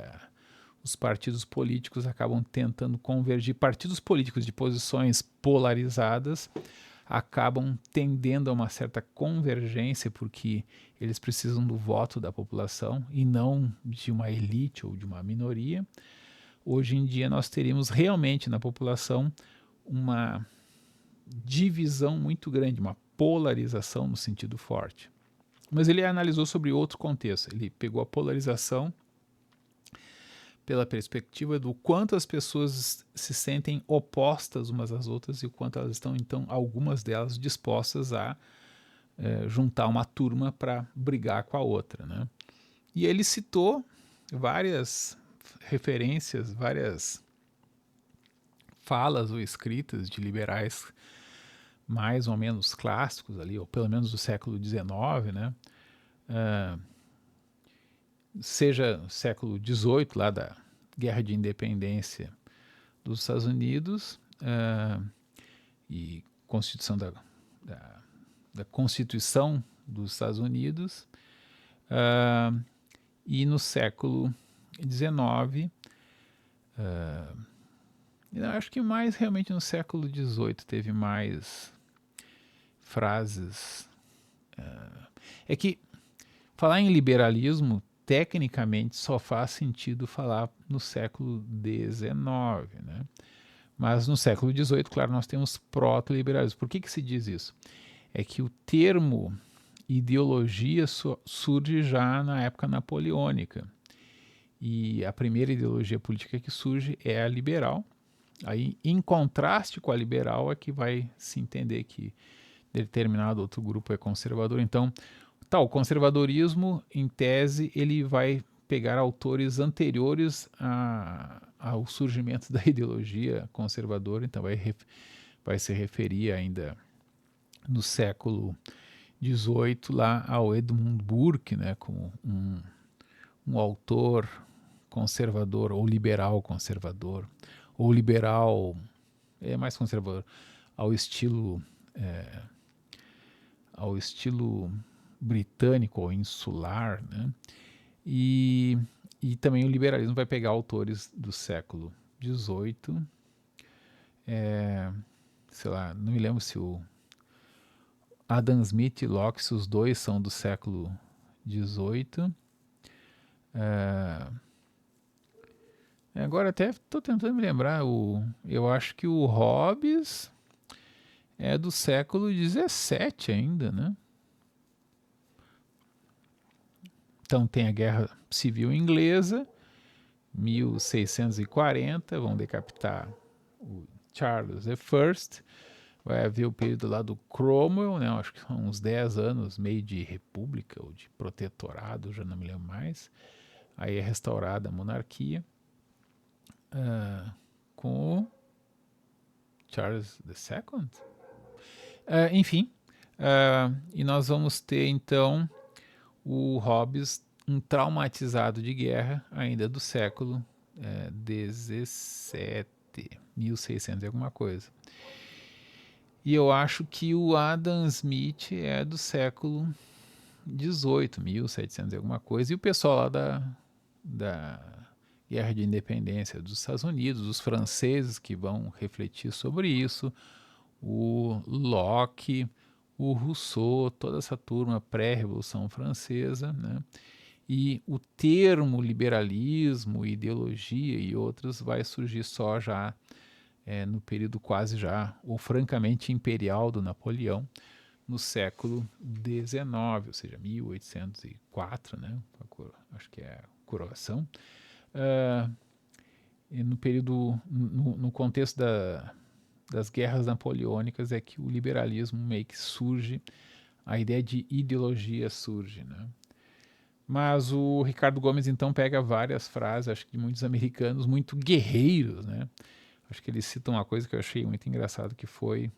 os partidos políticos acabam tentando convergir, partidos políticos de posições polarizadas acabam tendendo a uma certa convergência porque eles precisam do voto da população e não de uma elite ou de uma minoria. Hoje em dia nós teríamos realmente na população uma divisão muito grande, uma polarização no sentido forte. Mas ele analisou sobre outro contexto. Ele pegou a polarização pela perspectiva do quanto as pessoas se sentem opostas umas às outras e o quanto elas estão, então, algumas delas dispostas a juntar uma turma para brigar com a outra, né? E ele citou várias referências, várias falas ou escritas de liberais mais ou menos clássicos ali, ou pelo menos do século XIX, né? Seja século XVIII, lá da Guerra de Independência dos Estados Unidos, e Constituição da Constituição dos Estados Unidos, e no século XIX, eu acho que mais realmente no século XVIII teve mais frases. É que falar em liberalismo tecnicamente só faz sentido falar no século XIX, né? Mas no século XVIII, claro, nós temos proto-liberalismo. Por que se diz isso? É que o termo ideologia surge já na época napoleônica. E a primeira ideologia política que surge é a liberal, Aí, em contraste com a liberal, é que vai se entender que determinado outro grupo é conservador. Então, o conservadorismo, em tese, ele vai pegar autores anteriores ao surgimento da ideologia conservadora, então vai se referir ainda no século XVIII lá ao Edmund Burke, né, como um autor conservador ou liberal conservador, ou liberal mais conservador, ao estilo britânico ou insular, né? E também o liberalismo vai pegar autores do século XVIII, sei lá, não me lembro se o Adam Smith e Locke, se os dois são do século XVIII. Agora até estou tentando me lembrar, eu acho que o Hobbes é do século XVII ainda, né? Então tem a Guerra Civil Inglesa, 1640, vão decapitar o Charles I. Vai haver o período lá do Cromwell, né? Acho que são uns 10 anos, meio de república ou de protetorado, já não me lembro mais. Aí é restaurada a monarquia com o Charles II. Enfim, e nós vamos ter então o Hobbes, um traumatizado de guerra, ainda do século XVII, 1600 e alguma coisa. E eu acho que o Adam Smith é do século XVIII, 1700 e alguma coisa, e o pessoal lá da Guerra de Independência dos Estados Unidos, os franceses que vão refletir sobre isso, o Locke, o Rousseau, toda essa turma pré-revolução francesa, né? E o termo liberalismo, ideologia e outros vai surgir só já no período quase já, ou francamente imperial do Napoleão, no século XIX, ou seja, 1804, né? Acho que é a coroação. E no período, no contexto das guerras napoleônicas é que o liberalismo meio que surge, a ideia de ideologia surge, né? Mas o Ricardo Gomes então pega várias frases, acho que de muitos americanos, muito guerreiros, né? Acho que ele cita uma coisa que eu achei muito engraçado, que foi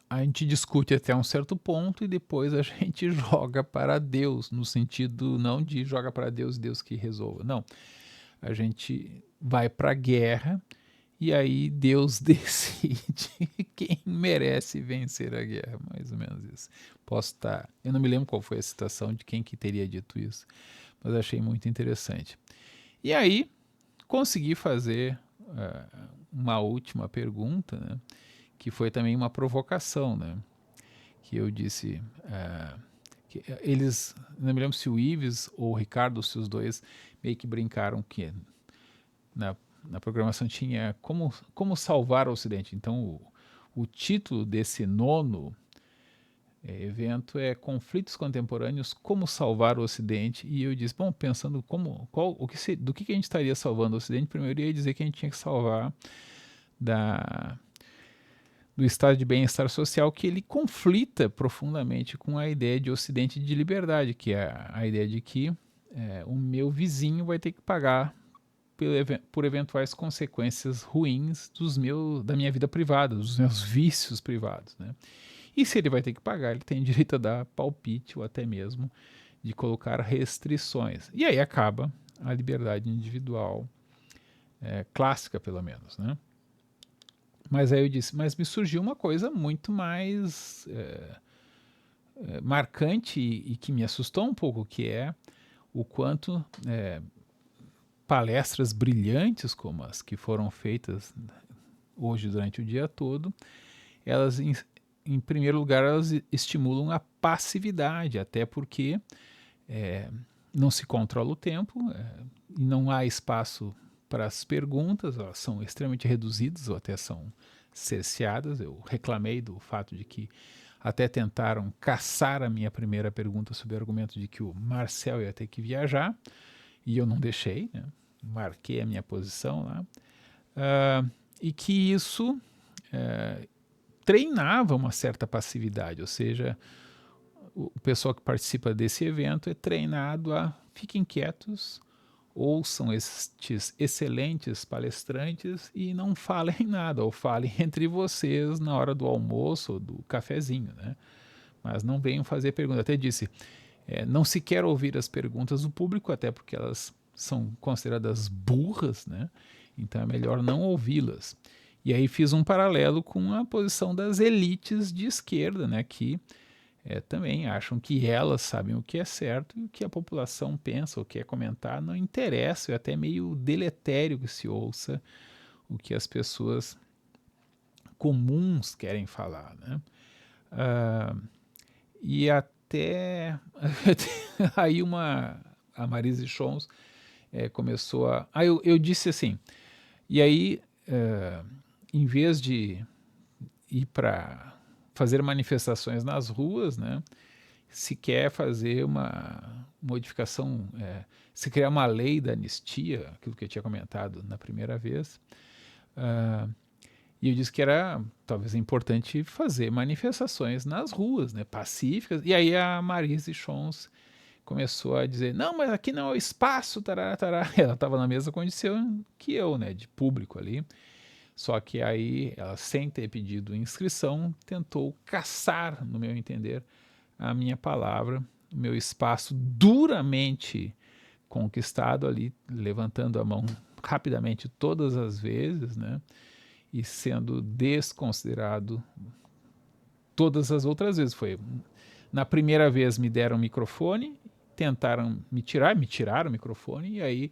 a gente discute até um certo ponto e depois a gente joga para Deus, no sentido não de joga para Deus, Deus que resolva, não. A gente vai para a guerra e aí Deus decide quem merece vencer a guerra, mais ou menos isso. Eu não me lembro qual foi a citação de quem que teria dito isso, mas achei muito interessante. E aí consegui fazer uma última pergunta, né, que foi também uma provocação, né, que eu disse que eles, não me lembro se o Ives ou o Ricardo, se os dois meio que brincaram que na programação tinha como salvar o Ocidente. Então o título desse nono evento é Conflitos Contemporâneos, como salvar o Ocidente, e eu disse, bom, pensando do que a gente estaria salvando o Ocidente, primeiro eu ia dizer que a gente tinha que salvar do estado de bem-estar social, que ele conflita profundamente com a ideia de Ocidente de liberdade, que é a ideia de que o meu vizinho vai ter que pagar por eventuais consequências ruins da minha vida privada, dos meus vícios privados, né? E se ele vai ter que pagar, ele tem direito a dar palpite ou até mesmo de colocar restrições. E aí acaba a liberdade individual, clássica pelo menos, né? Mas aí eu disse, mas me surgiu uma coisa muito mais marcante e que me assustou um pouco, que é o quanto palestras brilhantes como as que foram feitas hoje durante o dia todo, elas, em primeiro lugar, elas estimulam a passividade, até porque não se controla o tempo e não há espaço para as perguntas, elas são extremamente reduzidas ou até são cerceadas. Eu reclamei do fato de que até tentaram caçar a minha primeira pergunta sob o argumento de que o Marcel ia ter que viajar, e eu não deixei, né? marquei a minha posição lá, e que isso treinava uma certa passividade, ou seja, o pessoal que participa desse evento é treinado a fiquem quietos, ouçam estes excelentes palestrantes e não falem nada, ou falem entre vocês na hora do almoço ou do cafezinho, né? Mas não venham fazer perguntas. Até disse, não se quer ouvir as perguntas do público, até porque elas são consideradas burras, né? Então é melhor não ouvi-las. E aí fiz um paralelo com a posição das elites de esquerda, né? Que também acham que elas sabem o que é certo e o que a população pensa, o que é comentar, não interessa, é até meio deletério que se ouça o que as pessoas comuns querem falar, né? E até aí a Marise Chons começou a... eu disse assim, e aí em vez de ir para fazer manifestações nas ruas, né, se quer fazer uma modificação, se criar uma lei da anistia, aquilo que eu tinha comentado na primeira vez, e eu disse que era talvez importante fazer manifestações nas ruas, né, pacíficas, e aí a Marise Chons começou a dizer, não, mas aqui não é o espaço, tará, tará. Ela estava na mesma condição que eu, né, de público ali, só que aí ela, sem ter pedido inscrição, tentou caçar, no meu entender, a minha palavra, o meu espaço duramente conquistado ali, levantando a mão rapidamente todas as vezes, né, e sendo desconsiderado todas as outras vezes. Foi na primeira vez me deram o microfone, tentaram me tiraram o microfone, e aí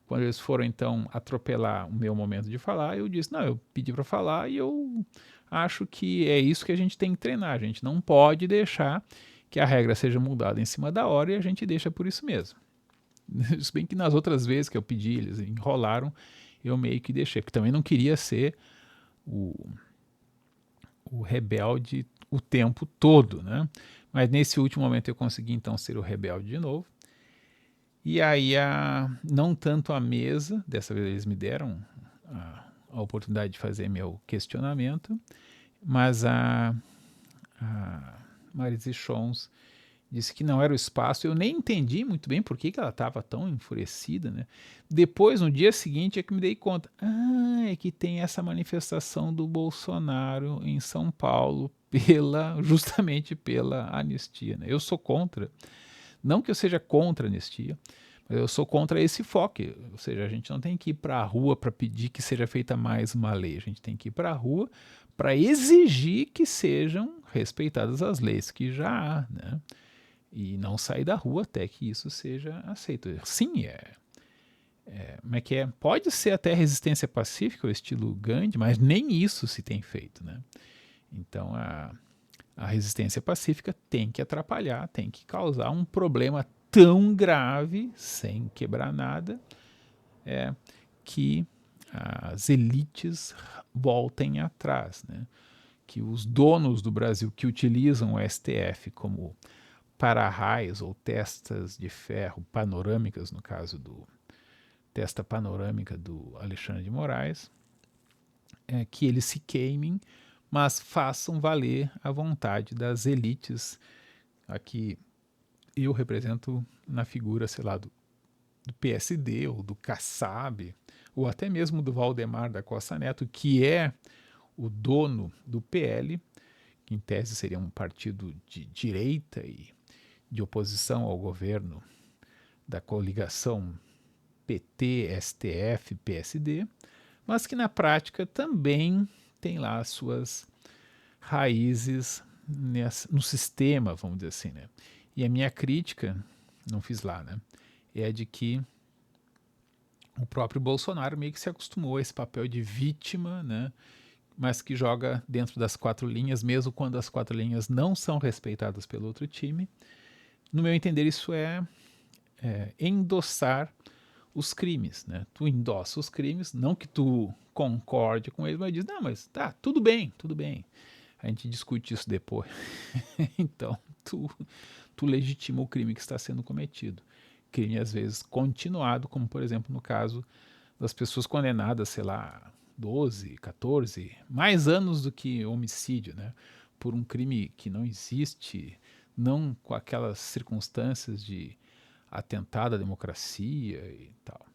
quando eles foram então atropelar o meu momento de falar, eu disse, não, eu pedi para falar e eu acho que é isso que a gente tem que treinar, a gente não pode deixar que a regra seja mudada em cima da hora e a gente deixa por isso mesmo. Se bem que nas outras vezes que eu pedi, eles enrolaram, eu meio que deixei, porque também não queria ser o rebelde o tempo todo, né? Mas nesse último momento eu consegui então ser o rebelde de novo. E aí, não tanto a mesa, dessa vez eles me deram a oportunidade de fazer meu questionamento, mas a Marise Chons disse que não era o espaço. Eu nem entendi muito bem por que ela estava tão enfurecida, né? Depois, no dia seguinte, é que me dei conta. É que tem essa manifestação do Bolsonaro em São Paulo justamente pela anistia, né? Eu sou contra. Não que eu seja contra a anistia, mas eu sou contra esse foco. Ou seja, a gente não tem que ir para a rua para pedir que seja feita mais uma lei. A gente tem que ir para a rua para exigir que sejam respeitadas as leis que já há, né? E não sair da rua até que isso seja aceito. Sim, como é que é? Pode ser até resistência pacífica, o estilo Gandhi, mas nem isso se tem feito, né? Então a resistência pacífica tem que atrapalhar, tem que causar um problema tão grave, sem quebrar nada, que as elites voltem atrás, né? Que os donos do Brasil que utilizam o STF como para-raios ou testas de ferro panorâmicas, no caso do testa panorâmica do Alexandre de Moraes, que eles se queimem, mas façam valer a vontade das elites. Aqui eu represento na figura, sei lá, do PSD ou do Kassab, ou até mesmo do Valdemar da Costa Neto, que é o dono do PL, que em tese seria um partido de direita e de oposição ao governo da coligação PT, STF, PSD, mas que na prática também tem lá as suas raízes no sistema, vamos dizer assim, né? E a minha crítica, não fiz lá, né, é de que o próprio Bolsonaro meio que se acostumou a esse papel de vítima, né, mas que joga dentro das quatro linhas, mesmo quando as quatro linhas não são respeitadas pelo outro time. No meu entender, isso é endossar os crimes, né? Tu endossa os crimes, não que tu concorde com eles, mas diz, não, mas tá, tudo bem, tudo bem. A gente discute isso depois. Então, tu legitima o crime que está sendo cometido, crime às vezes continuado, como por exemplo no caso das pessoas condenadas, sei lá, 12, 14, mais anos do que homicídio, né? Por um crime que não existe, não com aquelas circunstâncias de atentado à democracia e tal.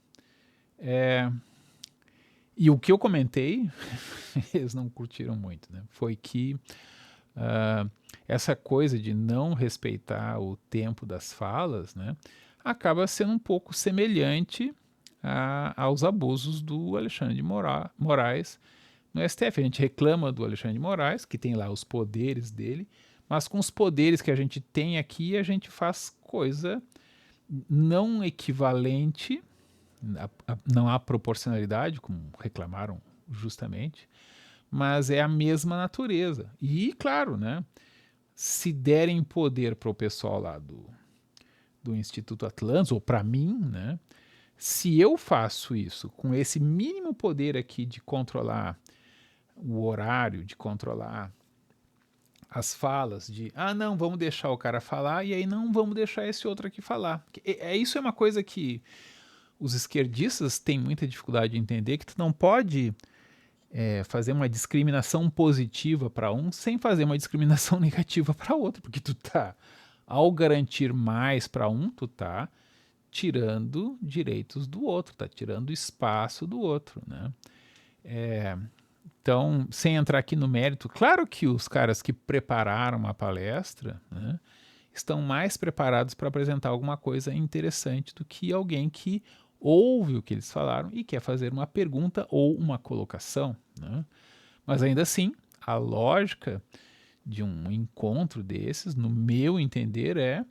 E o que eu comentei, eles não curtiram muito, né? Foi que essa coisa de não respeitar o tempo das falas, né, acaba sendo um pouco semelhante aos abusos do Alexandre de Moraes no STF. A gente reclama do Alexandre de Moraes, que tem lá os poderes dele, mas com os poderes que a gente tem aqui, a gente faz coisa não equivalente, não há proporcionalidade, como reclamaram justamente, mas é a mesma natureza. E, claro, né, se derem poder para o pessoal lá do Instituto Atlantis, ou para mim, né, se eu faço isso com esse mínimo poder aqui de controlar o horário, de controlar as falas, de não, vamos deixar o cara falar, e aí não vamos deixar esse outro aqui falar. Isso é uma coisa que os esquerdistas têm muita dificuldade de entender, que tu não pode fazer uma discriminação positiva para um sem fazer uma discriminação negativa para outro, porque tu tá, ao garantir mais para um, tu tá tirando direitos do outro, tá tirando espaço do outro, né? Então, sem entrar aqui no mérito, claro que os caras que prepararam a palestra, né, estão mais preparados para apresentar alguma coisa interessante do que alguém que ouve o que eles falaram e quer fazer uma pergunta ou uma colocação, né? Mas ainda assim, a lógica de um encontro desses, no meu entender, é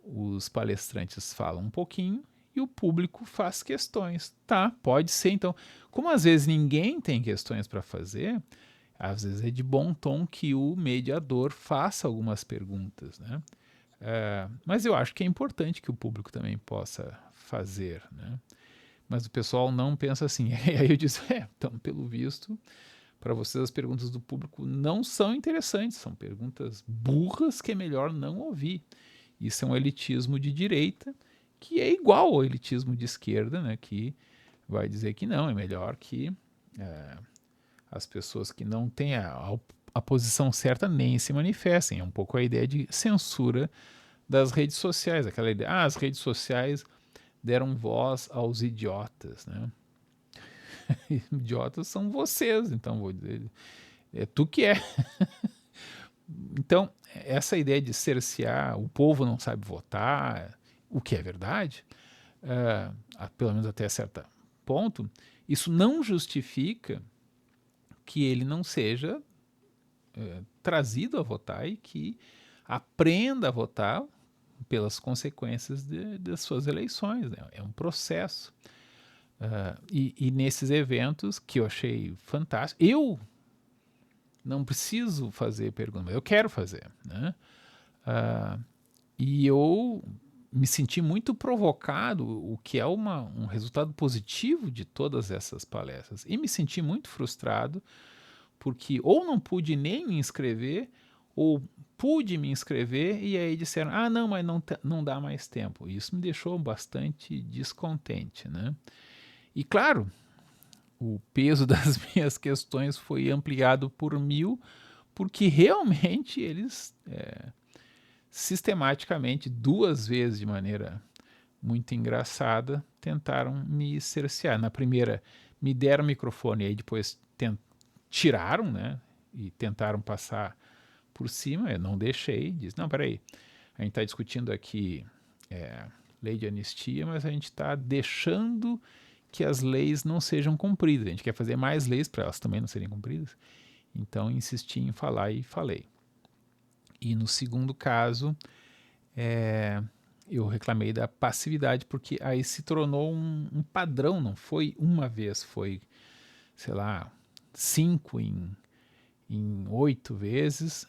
os palestrantes falam um pouquinho e o público faz questões. Tá, pode ser. Então, como às vezes ninguém tem questões para fazer, às vezes é de bom tom que o mediador faça algumas perguntas, né? Mas eu acho que é importante que o público também possa fazer, né? Mas o pessoal não pensa assim. E aí eu disse, então, pelo visto, para vocês as perguntas do público não são interessantes, são perguntas burras que é melhor não ouvir. Isso é um elitismo de direita que é igual ao elitismo de esquerda, né, que vai dizer que não, é melhor que as pessoas que não têm a posição certa nem se manifestem. É um pouco a ideia de censura das redes sociais, aquela ideia, as redes sociais deram voz aos idiotas, né? Idiotas são vocês, então vou dizer, é tu que é. Então, essa ideia de cercear, o povo não sabe votar, o que é verdade, pelo menos até certo ponto, isso não justifica que ele não seja trazido a votar e que aprenda a votar pelas consequências das suas eleições. Né? É um processo. E nesses eventos que eu achei fantástico, eu não preciso fazer pergunta, mas eu quero fazer. Né? E eu me senti muito provocado, o que é um resultado positivo de todas essas palestras. E me senti muito frustrado, porque ou não pude nem me inscrever, ou pude me inscrever e aí disseram, não, mas não dá mais tempo. Isso me deixou bastante descontente, né? E claro, o peso das minhas questões foi ampliado por 1000, porque realmente eles sistematicamente, 2 vezes de maneira muito engraçada, tentaram me cercear. Na primeira, me deram o microfone e aí depois tiraram, né? E tentaram passar por cima, eu não deixei, disse, não, peraí, a gente está discutindo aqui lei de anistia, mas a gente está deixando que as leis não sejam cumpridas, a gente quer fazer mais leis para elas também não serem cumpridas, então insisti em falar e falei. E no segundo caso, eu reclamei da passividade, porque aí se tornou um padrão, não foi uma vez, foi, sei lá, 5 em 8 vezes,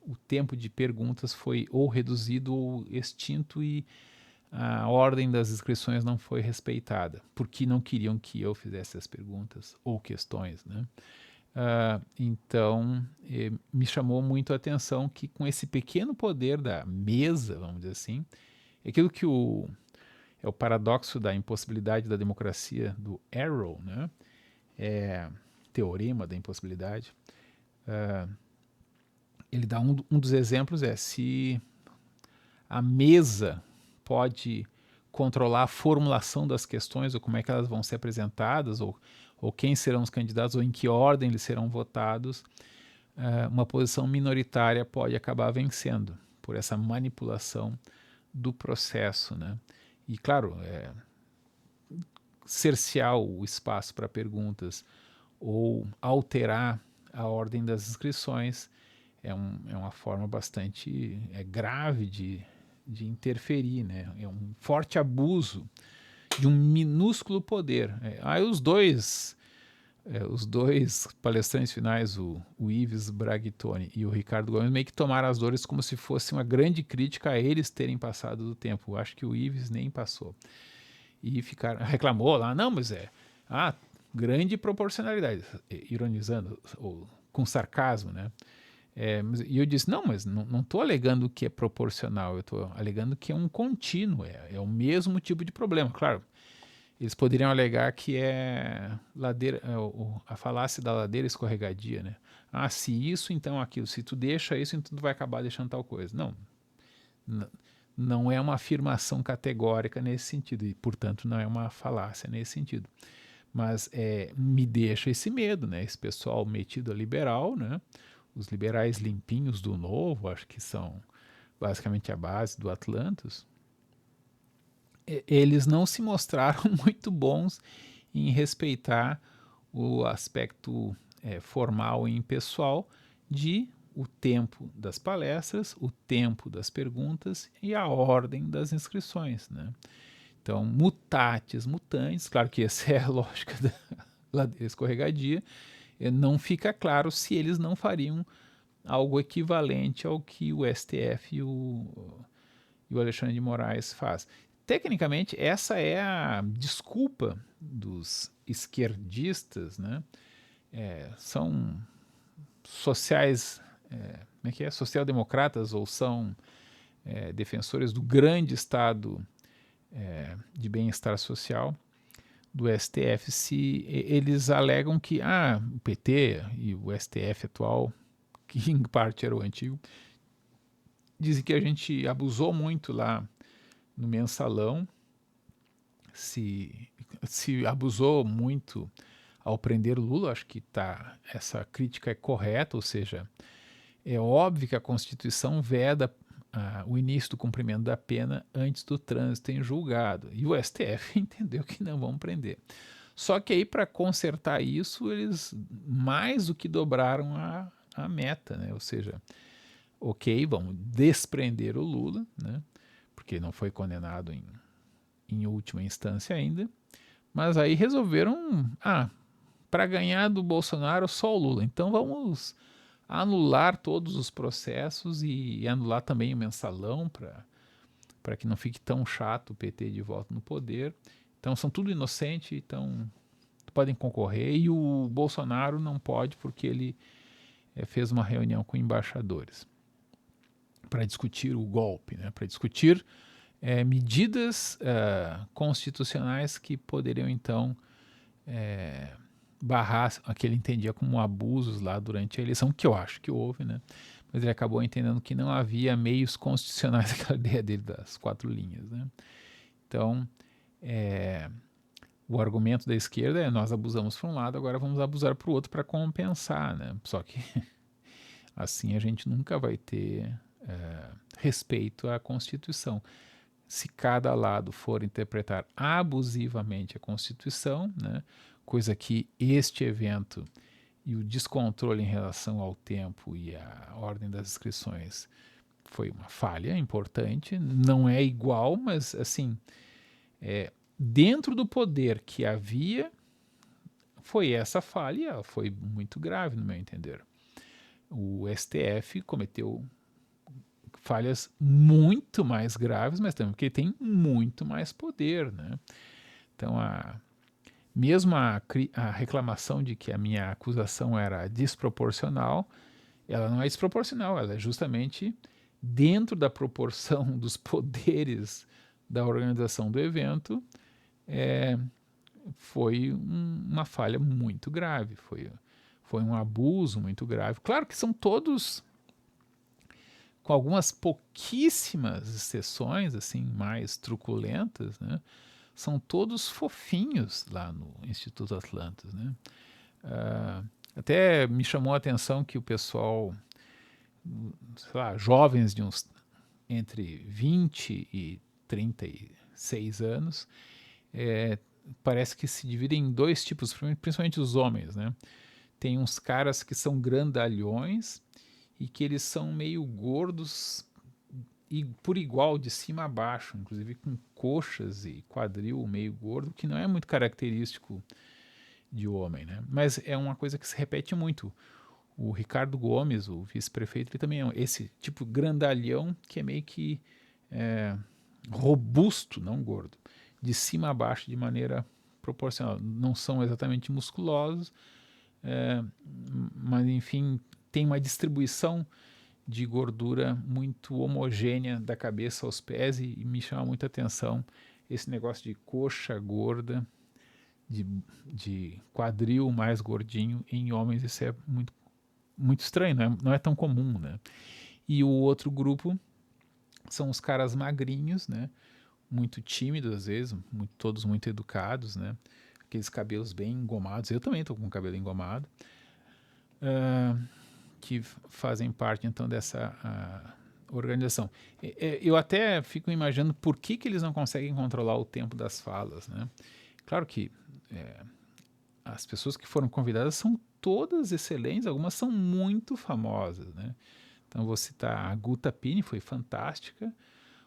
o tempo de perguntas foi ou reduzido ou extinto e a ordem das inscrições não foi respeitada, porque não queriam que eu fizesse as perguntas ou questões, né? Então, me chamou muito a atenção que com esse pequeno poder da mesa, vamos dizer assim, É aquilo que é o paradoxo da impossibilidade da democracia do Arrow, né? Teorema da impossibilidade. Ele dá um dos exemplos se a mesa pode controlar a formulação das questões, ou como é que elas vão ser apresentadas, ou quem serão os candidatos, ou em que ordem eles serão votados, uma posição minoritária pode acabar vencendo por essa manipulação do processo, né? E claro, cercear o espaço para perguntas ou alterar a ordem das inscrições é uma forma bastante grave de interferir, né? É um forte abuso de um minúsculo poder. Aí os dois palestrantes finais, o Ives Bragtoni e o Ricardo Gomes, meio que tomaram as dores como se fosse uma grande crítica a eles terem passado do tempo. Eu acho que o Ives nem passou. E reclamou lá, não, mas grande proporcionalidade, ironizando, ou com sarcasmo, né? E eu disse, não, mas não estou alegando que é proporcional, eu estou alegando que é um contínuo, é o mesmo tipo de problema. Claro, eles poderiam alegar que é ladeira, a falácia da ladeira escorregadia, né? Se isso, então aquilo. Se tu deixa isso, então tu vai acabar deixando tal coisa. Não é uma afirmação categórica nesse sentido, e, portanto, não é uma falácia nesse sentido. Mas me deixa esse medo, né? Esse pessoal metido a liberal, né? Os liberais limpinhos do Novo, acho que são basicamente a base do Atlantis, eles não se mostraram muito bons em respeitar o aspecto formal e impessoal de o tempo das palestras, o tempo das perguntas e a ordem das inscrições, né? Então, mutatis mutandis, claro que essa é a lógica da ladeira escorregadia, não fica claro se eles não fariam algo equivalente ao que o STF e o Alexandre de Moraes faz. Tecnicamente, essa é a desculpa dos esquerdistas, né? São sociais, como é que é? Social-democratas, ou são defensores do grande estado de bem-estar social do STF, se eles alegam que o PT e o STF atual, que em parte era o antigo, dizem que a gente abusou muito lá no mensalão, se abusou muito ao prender o Lula. Acho que essa crítica é correta, ou seja, é óbvio que a Constituição veda o início do cumprimento da pena antes do trânsito em julgado, e o STF entendeu que não vão prender. Só que aí, para consertar isso, eles mais do que dobraram a meta, né? Ou seja, ok, vamos desprender o Lula, né? Porque não foi condenado em última instância ainda, mas aí resolveram, para ganhar do Bolsonaro só o Lula, então vamos anular todos os processos e anular também o mensalão para que não fique tão chato o PT de volta no poder. Então são tudo inocente, então podem concorrer, e o Bolsonaro não pode porque ele fez uma reunião com embaixadores para discutir o golpe, né, para discutir medidas constitucionais que poderiam então barrar o que ele entendia como abusos lá durante a eleição, que eu acho que houve, né? Mas ele acabou entendendo que não havia meios constitucionais, aquela ideia dele das 4 linhas, né? Então, o argumento da esquerda é: nós abusamos para um lado, agora vamos abusar para o outro para compensar, né? Só que assim a gente nunca vai ter respeito à Constituição. Se cada lado for interpretar abusivamente a Constituição, né, coisa que este evento e o descontrole em relação ao tempo e à ordem das inscrições foi uma falha importante, não é igual, mas assim, dentro do poder que havia, foi essa falha, e ela foi muito grave, no meu entender. O STF cometeu falhas muito mais graves, mas também porque ele tem muito mais poder, né? Então, mesmo a reclamação de que a minha acusação era desproporcional, ela não é desproporcional, ela é justamente dentro da proporção dos poderes da organização do evento, foi uma falha muito grave, foi um abuso muito grave. Claro que são todos, com algumas pouquíssimas exceções assim mais truculentas, né? São todos fofinhos lá no Instituto Atlantis, né? Até me chamou a atenção que o pessoal, sei lá, jovens de uns entre 20 e 36 anos, parece que se dividem em dois tipos, principalmente os homens, né? Tem uns caras que são grandalhões e que eles são meio gordos e por igual, de cima a baixo, inclusive com coxas e quadril meio gordo, que não é muito característico de homem, né? Mas é uma coisa que se repete muito. O Ricardo Gomes, o vice-prefeito, ele também é esse tipo grandalhão que é meio que robusto, não gordo, de cima a baixo de maneira proporcional. Não são exatamente musculosos, mas enfim, tem uma distribuição de gordura muito homogênea da cabeça aos pés e me chama muita atenção esse negócio de coxa gorda, de quadril mais gordinho em homens. Isso é muito estranho, não é tão comum, né? E o outro grupo são os caras magrinhos, né? Muito tímidos às vezes, todos muito educados, né? Aqueles cabelos bem engomados. Eu também estou com o cabelo engomado. Que fazem parte então dessa organização. Eu até fico imaginando por que eles não conseguem controlar o tempo das falas, né? Claro que as pessoas que foram convidadas são todas excelentes, algumas são muito famosas, né? Então vou citar a Guta Pini, foi fantástica,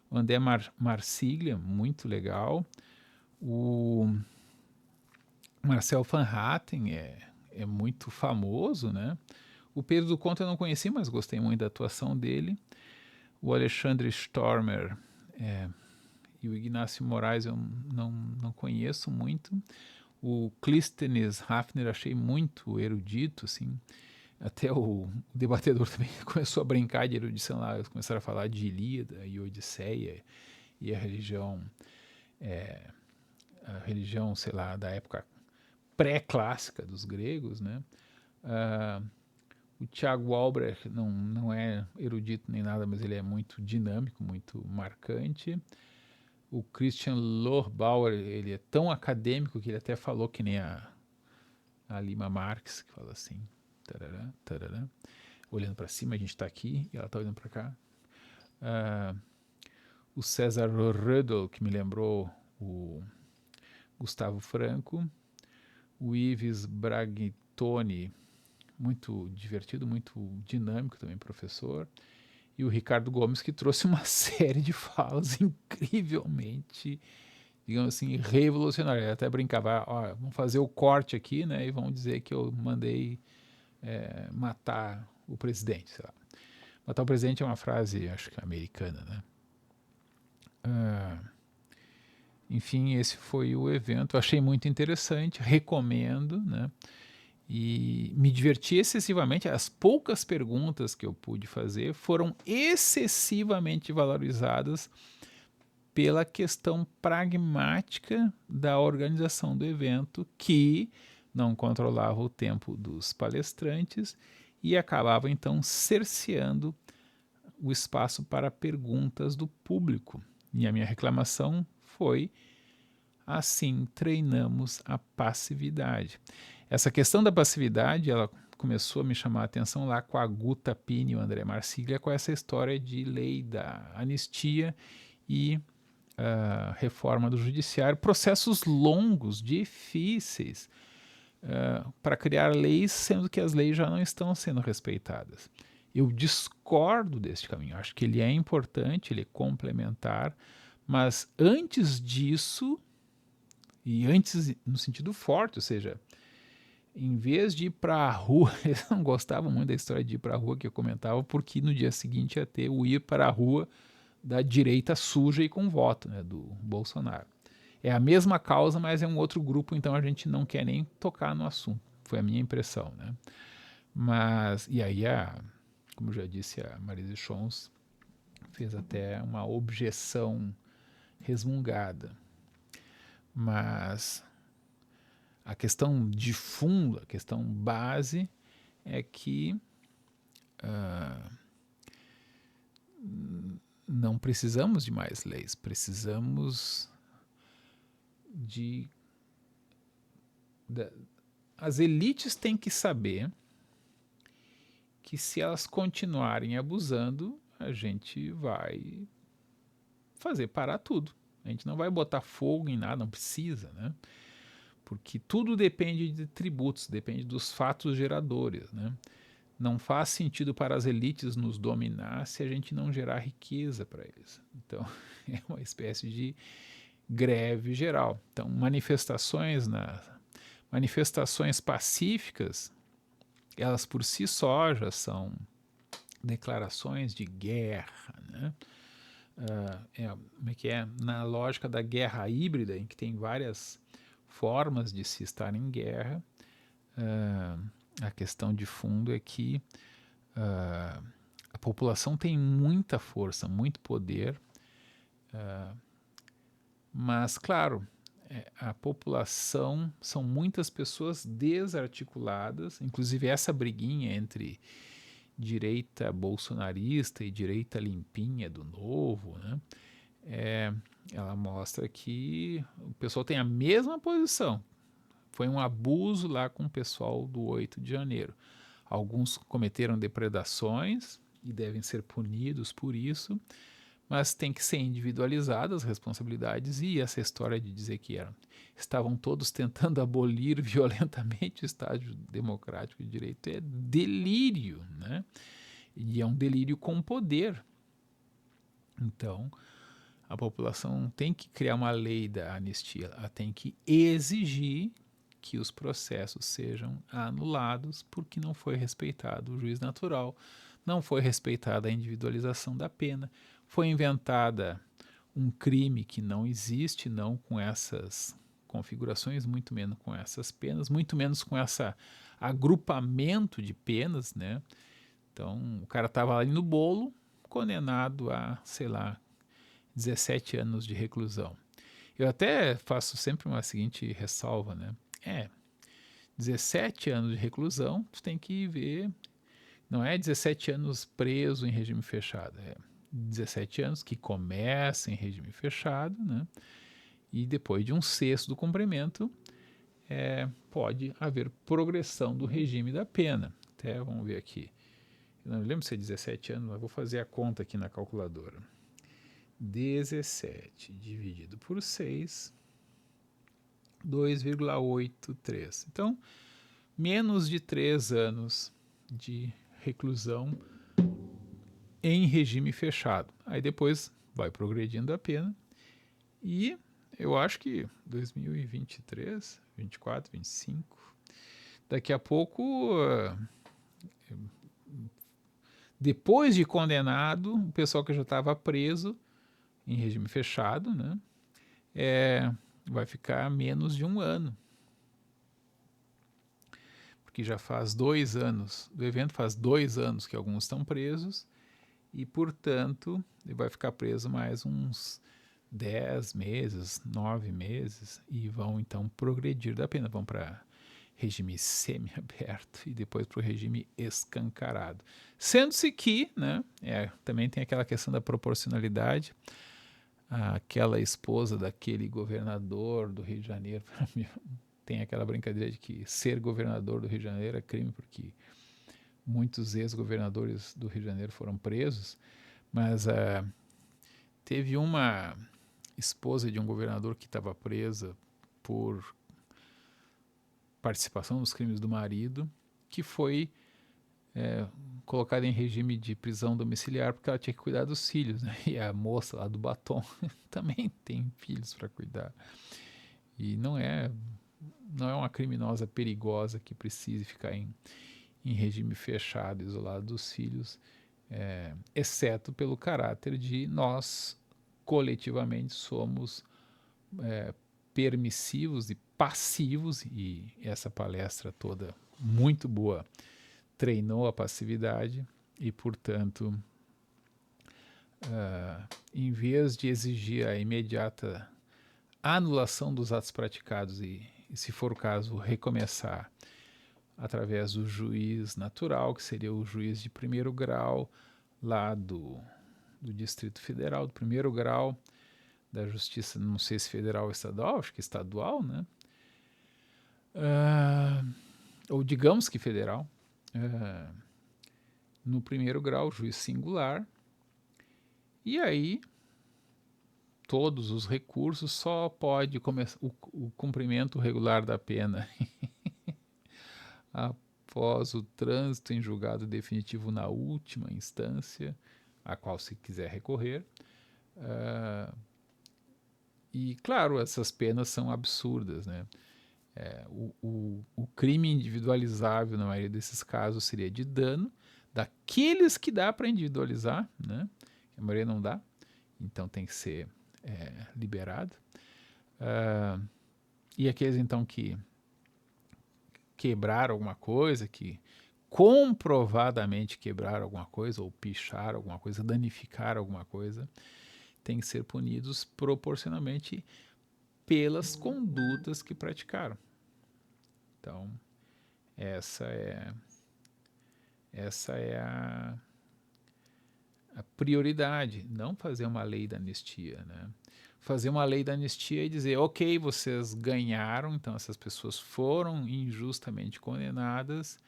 o André Marsiglia, muito legal, o Marcel Van Hatten é muito famoso, né? O Pedro do Conto eu não conheci, mas gostei muito da atuação dele. O Alexandre Stormer e o Ignacio Moraes eu não conheço muito. O Clístenes Hafner achei muito erudito, assim. Até o debatedor também começou a brincar de erudição lá, eles começaram a falar de Ilíada e Odisseia e a religião, sei lá, da época pré-clássica dos gregos, né? O Thiago Albrecht não é erudito nem nada, mas ele é muito dinâmico, muito marcante. O Christian Lohbauer, ele é tão acadêmico que ele até falou que nem a Lima Marx, que fala assim, tarará, tarará, olhando para cima, a gente está aqui e ela está olhando para cá. O César Rödel, que me lembrou o Gustavo Franco. O Ives Bragtoni, muito divertido, muito dinâmico também, professor. E o Ricardo Gomes, que trouxe uma série de falas incrivelmente, digamos assim, revolucionárias. Ele até brincava, ó, vamos fazer o corte aqui, né, e vamos dizer que eu mandei matar o presidente, sei lá. Matar o presidente é uma frase, acho que americana, né? Enfim, esse foi o evento. Eu achei muito interessante, recomendo, né? E me diverti excessivamente. As poucas perguntas que eu pude fazer foram excessivamente valorizadas pela questão pragmática da organização do evento, que não controlava o tempo dos palestrantes e acabava então cerceando o espaço para perguntas do público. E a minha reclamação foi: assim treinamos a passividade. Essa questão da passividade, ela começou a me chamar a atenção lá com a Guta Pini e o André Marsiglia, com essa história de lei da anistia e reforma do judiciário, processos longos, difíceis, para criar leis, sendo que as leis já não estão sendo respeitadas. Eu discordo deste caminho, acho que ele é importante, ele é complementar, mas antes disso, e antes no sentido forte, ou seja, em vez de ir para a rua, eles não gostavam muito da história de ir para a rua que eu comentava, porque no dia seguinte ia ter o ir para a rua da direita suja e com voto, né, do Bolsonaro. É a mesma causa, mas é um outro grupo, então a gente não quer nem tocar no assunto. Foi a minha impressão, né? Mas, e aí, como já disse a Marise Schons, fez até uma objeção resmungada. Mas a questão de fundo, a questão base é que não precisamos de mais leis, precisamos as elites têm que saber que se elas continuarem abusando, a gente vai fazer parar tudo. A gente não vai botar fogo em nada, não precisa, né? Porque tudo depende de tributos, depende dos fatos geradores, né? Não faz sentido para as elites nos dominar se a gente não gerar riqueza para eles. Então, é uma espécie de greve geral. Então, manifestações pacíficas, elas por si só já são declarações de guerra, né? Como é que é? Na lógica da guerra híbrida, em que tem várias formas de se estar em guerra, a questão de fundo é que a população tem muita força, muito poder, mas, claro, a população são muitas pessoas desarticuladas, inclusive essa briguinha entre direita bolsonarista e direita limpinha do Novo, né? Ela mostra que o pessoal tem a mesma posição. Foi um abuso lá com o pessoal do 8 de janeiro. Alguns cometeram depredações e devem ser punidos por isso, mas tem que ser individualizadas as responsabilidades, e essa história de dizer que estavam todos tentando abolir violentamente o Estado Democrático de Direito é delírio, né? E é um delírio com poder. Então, a população tem que criar uma lei da anistia, ela tem que exigir que os processos sejam anulados porque não foi respeitado o juiz natural, não foi respeitada a individualização da pena, foi inventada um crime que não existe, não com essas configurações, muito menos com essas penas, muito menos com esse agrupamento de penas, né? Então, o cara estava ali no bolo, condenado a, sei lá, 17 anos de reclusão. Eu até faço sempre uma seguinte ressalva, né? 17 anos de reclusão, tu tem que ver, não é 17 anos preso em regime fechado, é 17 anos que começa em regime fechado, né? E depois de um sexto do cumprimento, pode haver progressão do regime da pena. Até vamos ver aqui. Eu não lembro se é 17 anos, mas vou fazer a conta aqui na calculadora. 17 dividido por 6, 2,83. Então, menos de 3 anos de reclusão em regime fechado. Aí depois vai progredindo a pena e eu acho que 2023, 24, 25, daqui a pouco, depois de condenado, o pessoal que já estava preso em regime fechado, né, vai ficar menos de 1 ano. Porque já faz 2 anos do evento, faz 2 anos que alguns estão presos e, portanto, ele vai ficar preso mais uns 10 meses, 9 meses e vão então progredir da pena, vão para regime semi-aberto e depois para o regime escancarado. Sendo-se que, né, também tem aquela questão da proporcionalidade. Aquela esposa daquele governador do Rio de Janeiro, tem aquela brincadeira de que ser governador do Rio de Janeiro é crime, porque muitos ex-governadores do Rio de Janeiro foram presos, mas teve uma esposa de um governador que estava presa por participação nos crimes do marido, que foi colocada em regime de prisão domiciliar porque ela tinha que cuidar dos filhos, né? E a moça lá do batom também tem filhos para cuidar. E não é uma criminosa perigosa que precise ficar em regime fechado, isolado dos filhos, exceto pelo caráter de nós coletivamente somos permissivos e passivos, e essa palestra toda muito boa treinou a passividade e, portanto, em vez de exigir a imediata anulação dos atos praticados e, se for o caso, recomeçar através do juiz natural, que seria o juiz de primeiro grau lá do Distrito Federal, do primeiro grau da Justiça, não sei se federal ou estadual, acho que estadual, né? Ou digamos que federal. No primeiro grau, juiz singular. E aí, todos os recursos só pode começar o cumprimento regular da pena após o trânsito em julgado definitivo na última instância, a qual se quiser recorrer. E, claro, essas penas são absurdas, né? O crime individualizável, na maioria desses casos, seria de dano daqueles que dá para individualizar, né? A maioria não dá, então tem que ser liberado. E aqueles, então, que quebraram alguma coisa, que comprovadamente quebraram alguma coisa, ou picharam alguma coisa, danificaram alguma coisa, têm que ser punidos proporcionalmente pelas condutas que praticaram. Então, essa é a prioridade, não fazer uma lei da anistia, né? Fazer uma lei da anistia e dizer, ok, vocês ganharam, então essas pessoas foram injustamente condenadas,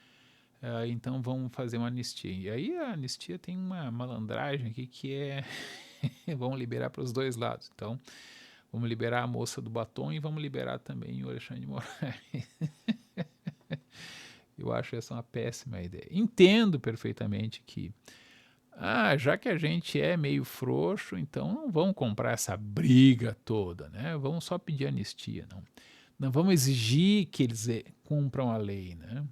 então vamos fazer uma anistia. E aí a anistia tem uma malandragem aqui que é vamos liberar para os dois lados. Então, vamos liberar a moça do batom e vamos liberar também o Alexandre de Moraes. Eu acho essa uma péssima ideia. Entendo perfeitamente que, já que a gente é meio frouxo, então não vamos comprar essa briga toda, né? Vamos só pedir anistia, não. Não vamos exigir que eles cumpram a lei, né?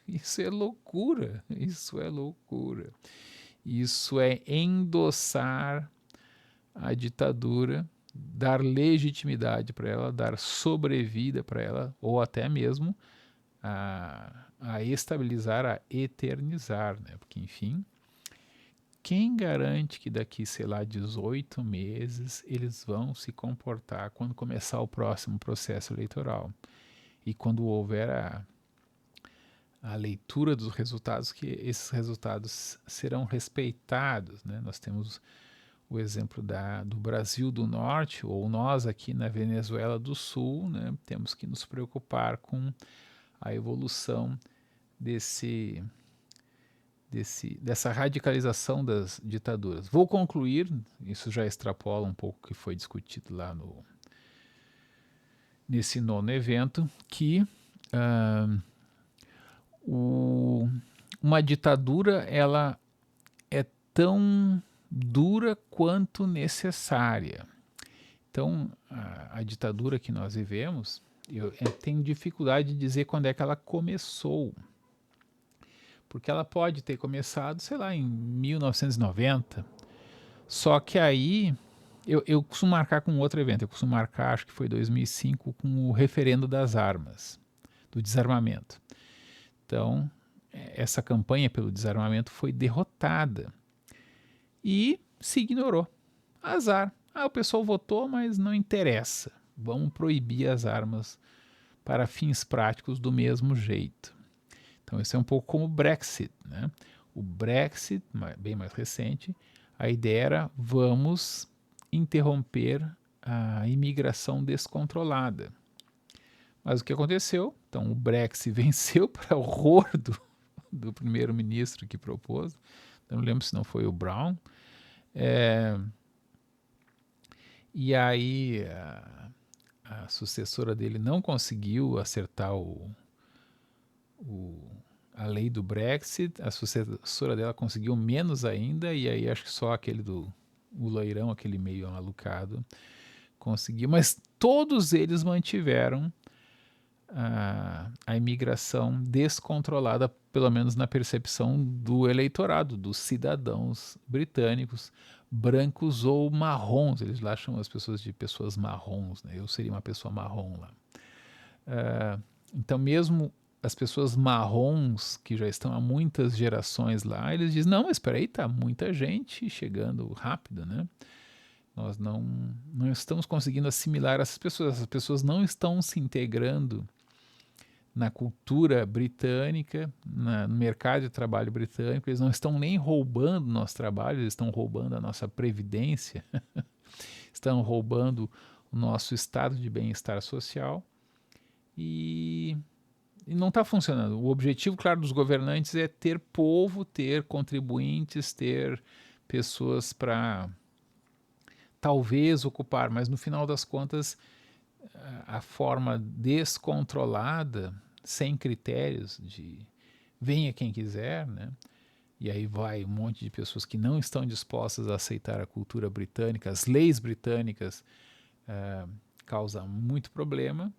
Isso é loucura, isso é loucura. Isso é endossar a ditadura, dar legitimidade para ela, dar sobrevida para ela, ou até mesmo a estabilizar, a eternizar, né? Porque, enfim, quem garante que daqui, sei lá, 18 meses eles vão se comportar quando começar o próximo processo eleitoral? E quando houver a leitura dos resultados, que esses resultados serão respeitados, né? Nós temos o exemplo do Brasil do Norte, ou nós aqui na Venezuela do Sul, né? Temos que nos preocupar com a evolução dessa radicalização das ditaduras. Vou concluir, isso já extrapola um pouco o que foi discutido lá nesse nono evento, que uma ditadura ela é tão dura quanto necessária. Então, a ditadura que nós vivemos, eu tenho dificuldade de dizer quando é que ela começou. Porque ela pode ter começado, sei lá, em 1990. Só que aí, eu costumo marcar com outro evento. Eu costumo marcar, acho que foi 2005, com o referendo das armas, do desarmamento. Então, essa campanha pelo desarmamento foi derrotada. E se ignorou. Azar. O pessoal votou, mas não interessa. Vamos proibir as armas para fins práticos do mesmo jeito. Então, isso é um pouco como o Brexit, né? O Brexit, bem mais recente, a ideia era vamos interromper a imigração descontrolada. Mas o que aconteceu? Então, o Brexit venceu para o horror do primeiro-ministro que propôs. Eu não lembro se não foi o Brown. E aí a sucessora dele não conseguiu acertar a lei do Brexit, a sucessora dela conseguiu menos ainda, e aí acho que só aquele o loirão, aquele meio amalucado, conseguiu, mas todos eles mantiveram a imigração descontrolada, pelo menos na percepção do eleitorado, dos cidadãos britânicos, brancos ou marrons. Eles lá chamam as pessoas de pessoas marrons, né? Eu seria uma pessoa marrom lá. Então, mesmo as pessoas marrons que já estão há muitas gerações lá, eles dizem, não, mas espera aí, tá muita gente chegando rápido, né? Nós não estamos conseguindo assimilar essas pessoas não estão se integrando na cultura britânica, no mercado de trabalho britânico, eles não estão nem roubando nosso trabalho, eles estão roubando a nossa previdência, estão roubando o nosso estado de bem-estar social e não está funcionando. O objetivo, claro, dos governantes é ter povo, ter contribuintes, ter pessoas para talvez ocupar, mas no final das contas a forma descontrolada, sem critérios de venha quem quiser, né? E aí vai um monte de pessoas que não estão dispostas a aceitar a cultura britânica, as leis britânicas causam muito problema.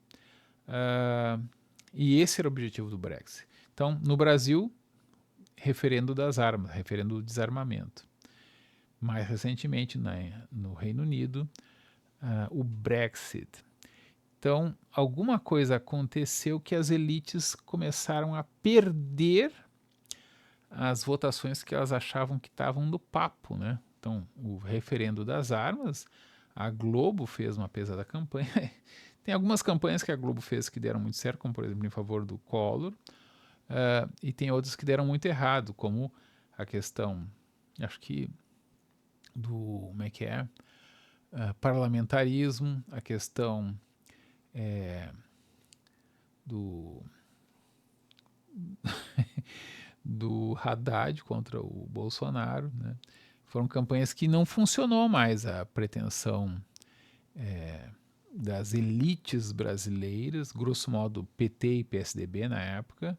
E esse era o objetivo do Brexit. Então, no Brasil, referendo das armas, referendo do desarmamento. Mais recentemente, no Reino Unido, o Brexit. Então, alguma coisa aconteceu que as elites começaram a perder as votações que elas achavam que estavam no papo, né? Então, o referendo das armas, a Globo fez uma pesada campanha. Tem algumas campanhas que a Globo fez que deram muito certo, como por exemplo em favor do Collor, e tem outras que deram muito errado, como a questão, acho que do, como é que é, parlamentarismo, a questão do do Haddad contra o Bolsonaro, né? Foram campanhas que não funcionou mais a pretensão das elites brasileiras, grosso modo PT e PSDB na época,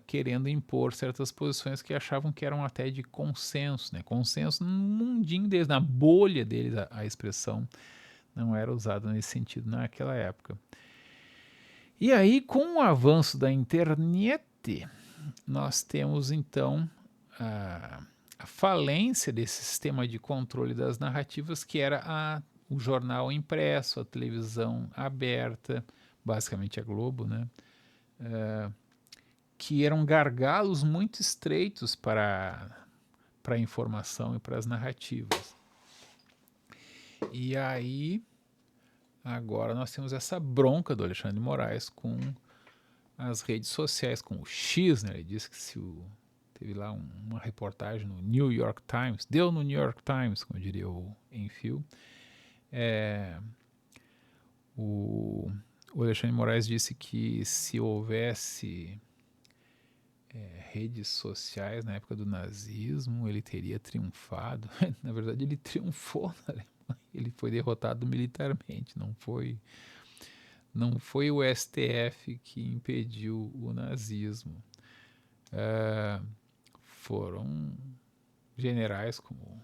querendo impor certas posições que achavam que eram até de consenso, né? Consenso no mundinho deles, na bolha deles, a expressão não era usada nesse sentido naquela época. E aí, com o avanço da internet, nós temos então a falência desse sistema de controle das narrativas, que era o jornal impresso, a televisão aberta, basicamente a Globo, né? Que eram gargalos muito estreitos para a informação e para as narrativas. E aí, agora nós temos essa bronca do Alexandre de Moraes com as redes sociais, com o X, né? Ele disse que teve lá uma reportagem no New York Times, deu no New York Times, como diria o Enfio, o Alexandre de Moraes disse que se houvesse redes sociais na época do nazismo, ele teria triunfado. Na verdade, ele triunfou na Alemanha. Ele foi derrotado militarmente, não foi o STF que impediu o nazismo. Foram generais como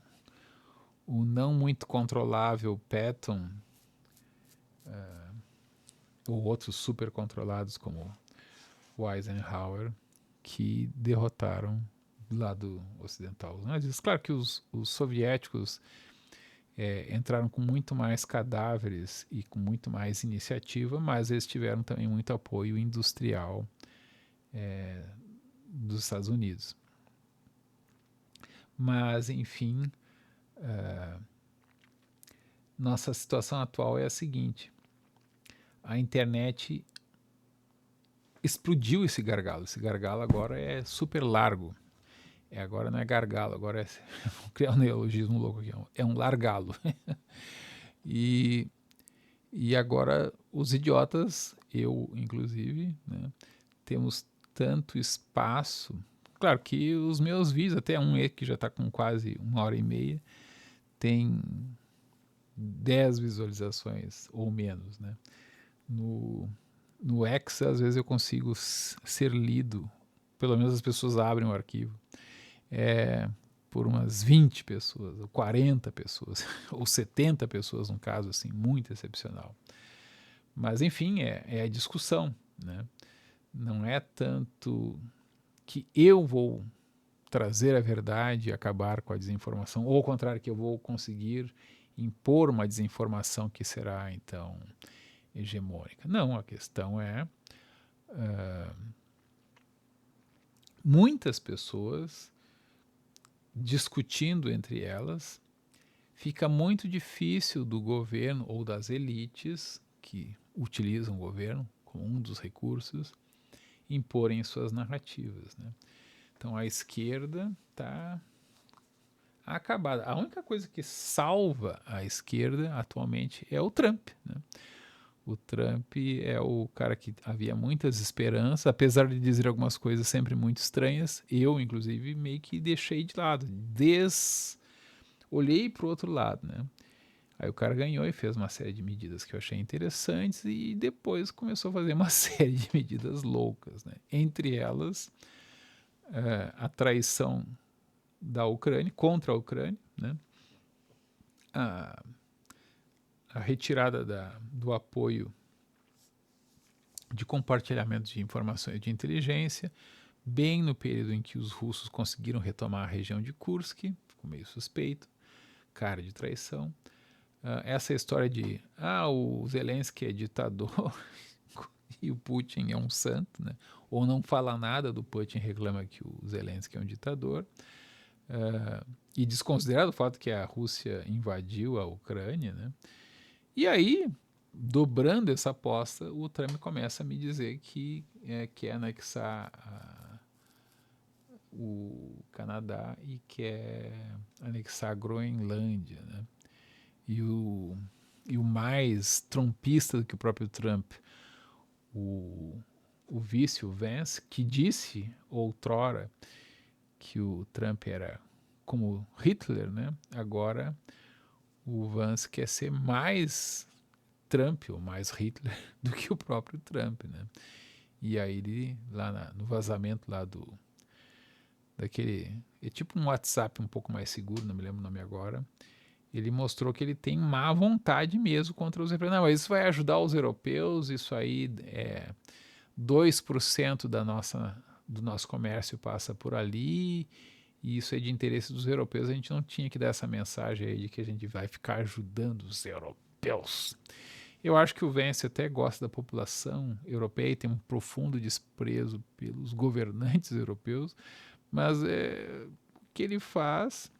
o não muito controlável Patton, ou outros super controlados como o Eisenhower, que derrotaram do lado ocidental os nazistas. Claro que os soviéticos entraram com muito mais cadáveres e com muito mais iniciativa, mas eles tiveram também muito apoio industrial dos Estados Unidos. Mas, enfim, nossa situação atual é a seguinte: a internet explodiu esse gargalo. Esse gargalo agora é super largo. Agora não é gargalo, agora vou criar um neologismo louco aqui, é um largalo. e agora os idiotas, eu inclusive, né, temos tanto espaço. Claro que os meus vídeos, até um que já está com quase 1h30, tem 10 visualizações ou menos, né? No X, às vezes eu consigo ser lido, pelo menos as pessoas abrem o arquivo, por umas 20 pessoas, ou 40 pessoas, ou 70 pessoas, num caso assim, muito excepcional. Mas, enfim, é a discussão, né? Não é tanto que eu vou trazer a verdade e acabar com a desinformação, ou ao contrário, que eu vou conseguir impor uma desinformação que será, então, hegemônica. Não, a questão é muitas pessoas discutindo entre elas, fica muito difícil do governo ou das elites que utilizam o governo como um dos recursos imporem suas narrativas, né? Então a esquerda está acabada. A única coisa que salva a esquerda atualmente é o Trump, né? O Trump é o cara que havia muitas esperanças, apesar de dizer algumas coisas sempre muito estranhas. Eu, inclusive, meio que deixei de lado, olhei para o outro lado, né? Aí o cara ganhou e fez uma série de medidas que eu achei interessantes e depois começou a fazer uma série de medidas loucas, né? Entre elas, a traição da Ucrânia, contra a Ucrânia, né? A retirada do apoio de compartilhamento de informações de inteligência, bem no período em que os russos conseguiram retomar a região de Kursk, ficou meio suspeito, cara de traição. Essa história de o Zelensky é ditador e o Putin é um santo, né? Ou não fala nada do Putin, reclama que o Zelensky é um ditador. E desconsiderado o fato que a Rússia invadiu a Ucrânia, né? E aí, dobrando essa aposta, o Trump começa a me dizer que quer anexar o Canadá e quer anexar a Groenlândia, né? E o mais trumpista do que o próprio Trump, o vice, o Vance, que disse outrora que o Trump era como Hitler, né? Agora o Vance quer ser mais Trump ou mais Hitler do que o próprio Trump, né? E aí ele, lá no vazamento lá daquele, é tipo um WhatsApp um pouco mais seguro, não me lembro o nome agora, ele mostrou que ele tem má vontade mesmo contra os europeus. Não, isso vai ajudar os europeus, isso aí é 2% do nosso comércio passa por ali, e isso é de interesse dos europeus. A gente não tinha que dar essa mensagem aí de que a gente vai ficar ajudando os europeus. Eu acho que o Vance até gosta da população europeia e tem um profundo desprezo pelos governantes europeus, mas o que ele faz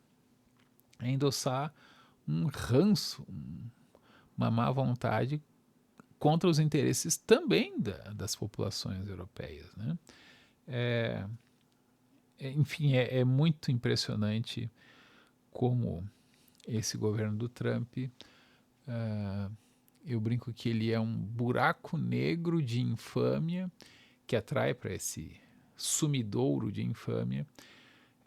é endossar um ranço, uma má vontade contra os interesses também das populações europeias, né? Enfim, é muito impressionante como esse governo do Trump, eu brinco que ele é um buraco negro de infâmia que atrai para esse sumidouro de infâmia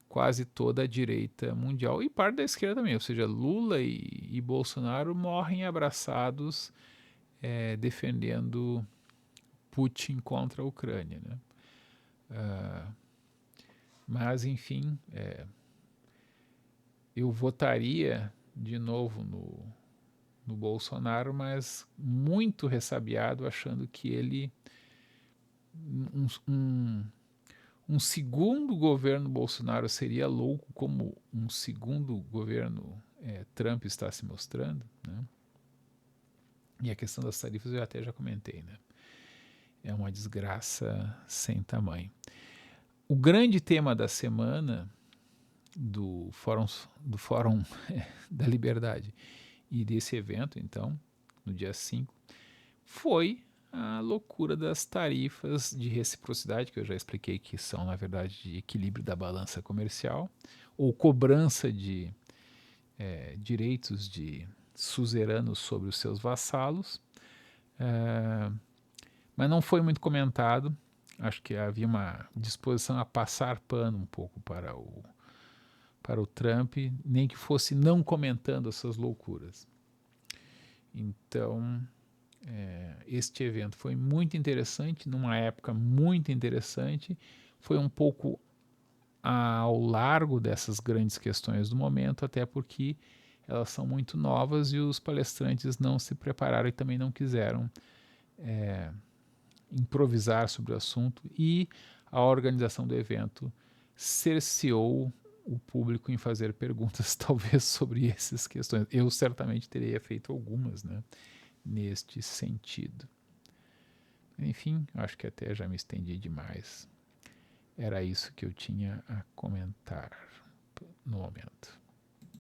quase toda a direita mundial e parte da esquerda também, ou seja, Lula e Bolsonaro morrem abraçados defendendo Putin contra a Ucrânia, né? Mas, enfim, eu votaria de novo no Bolsonaro, mas muito ressabiado, achando que ele, um segundo governo Bolsonaro seria louco como um segundo governo Trump está se mostrando, né? E a questão das tarifas eu até já comentei, né? É uma desgraça sem tamanho. O grande tema da semana do Fórum da Liberdade e desse evento, então, no dia 5, foi a loucura das tarifas de reciprocidade, que eu já expliquei que são, na verdade, de equilíbrio da balança comercial, ou cobrança de direitos de suzeranos sobre os seus vassalos, mas não foi muito comentado. Acho que havia uma disposição a passar pano um pouco para o Trump, nem que fosse não comentando essas loucuras. Então, este evento foi muito interessante, numa época muito interessante, foi um pouco ao largo dessas grandes questões do momento, até porque elas são muito novas e os palestrantes não se prepararam e também não quiseram improvisar sobre o assunto, e a organização do evento cerceou o público em fazer perguntas talvez sobre essas questões. Eu certamente teria feito algumas, né, neste sentido. Enfim, acho que até já me estendi demais. Era isso que eu tinha a comentar no momento.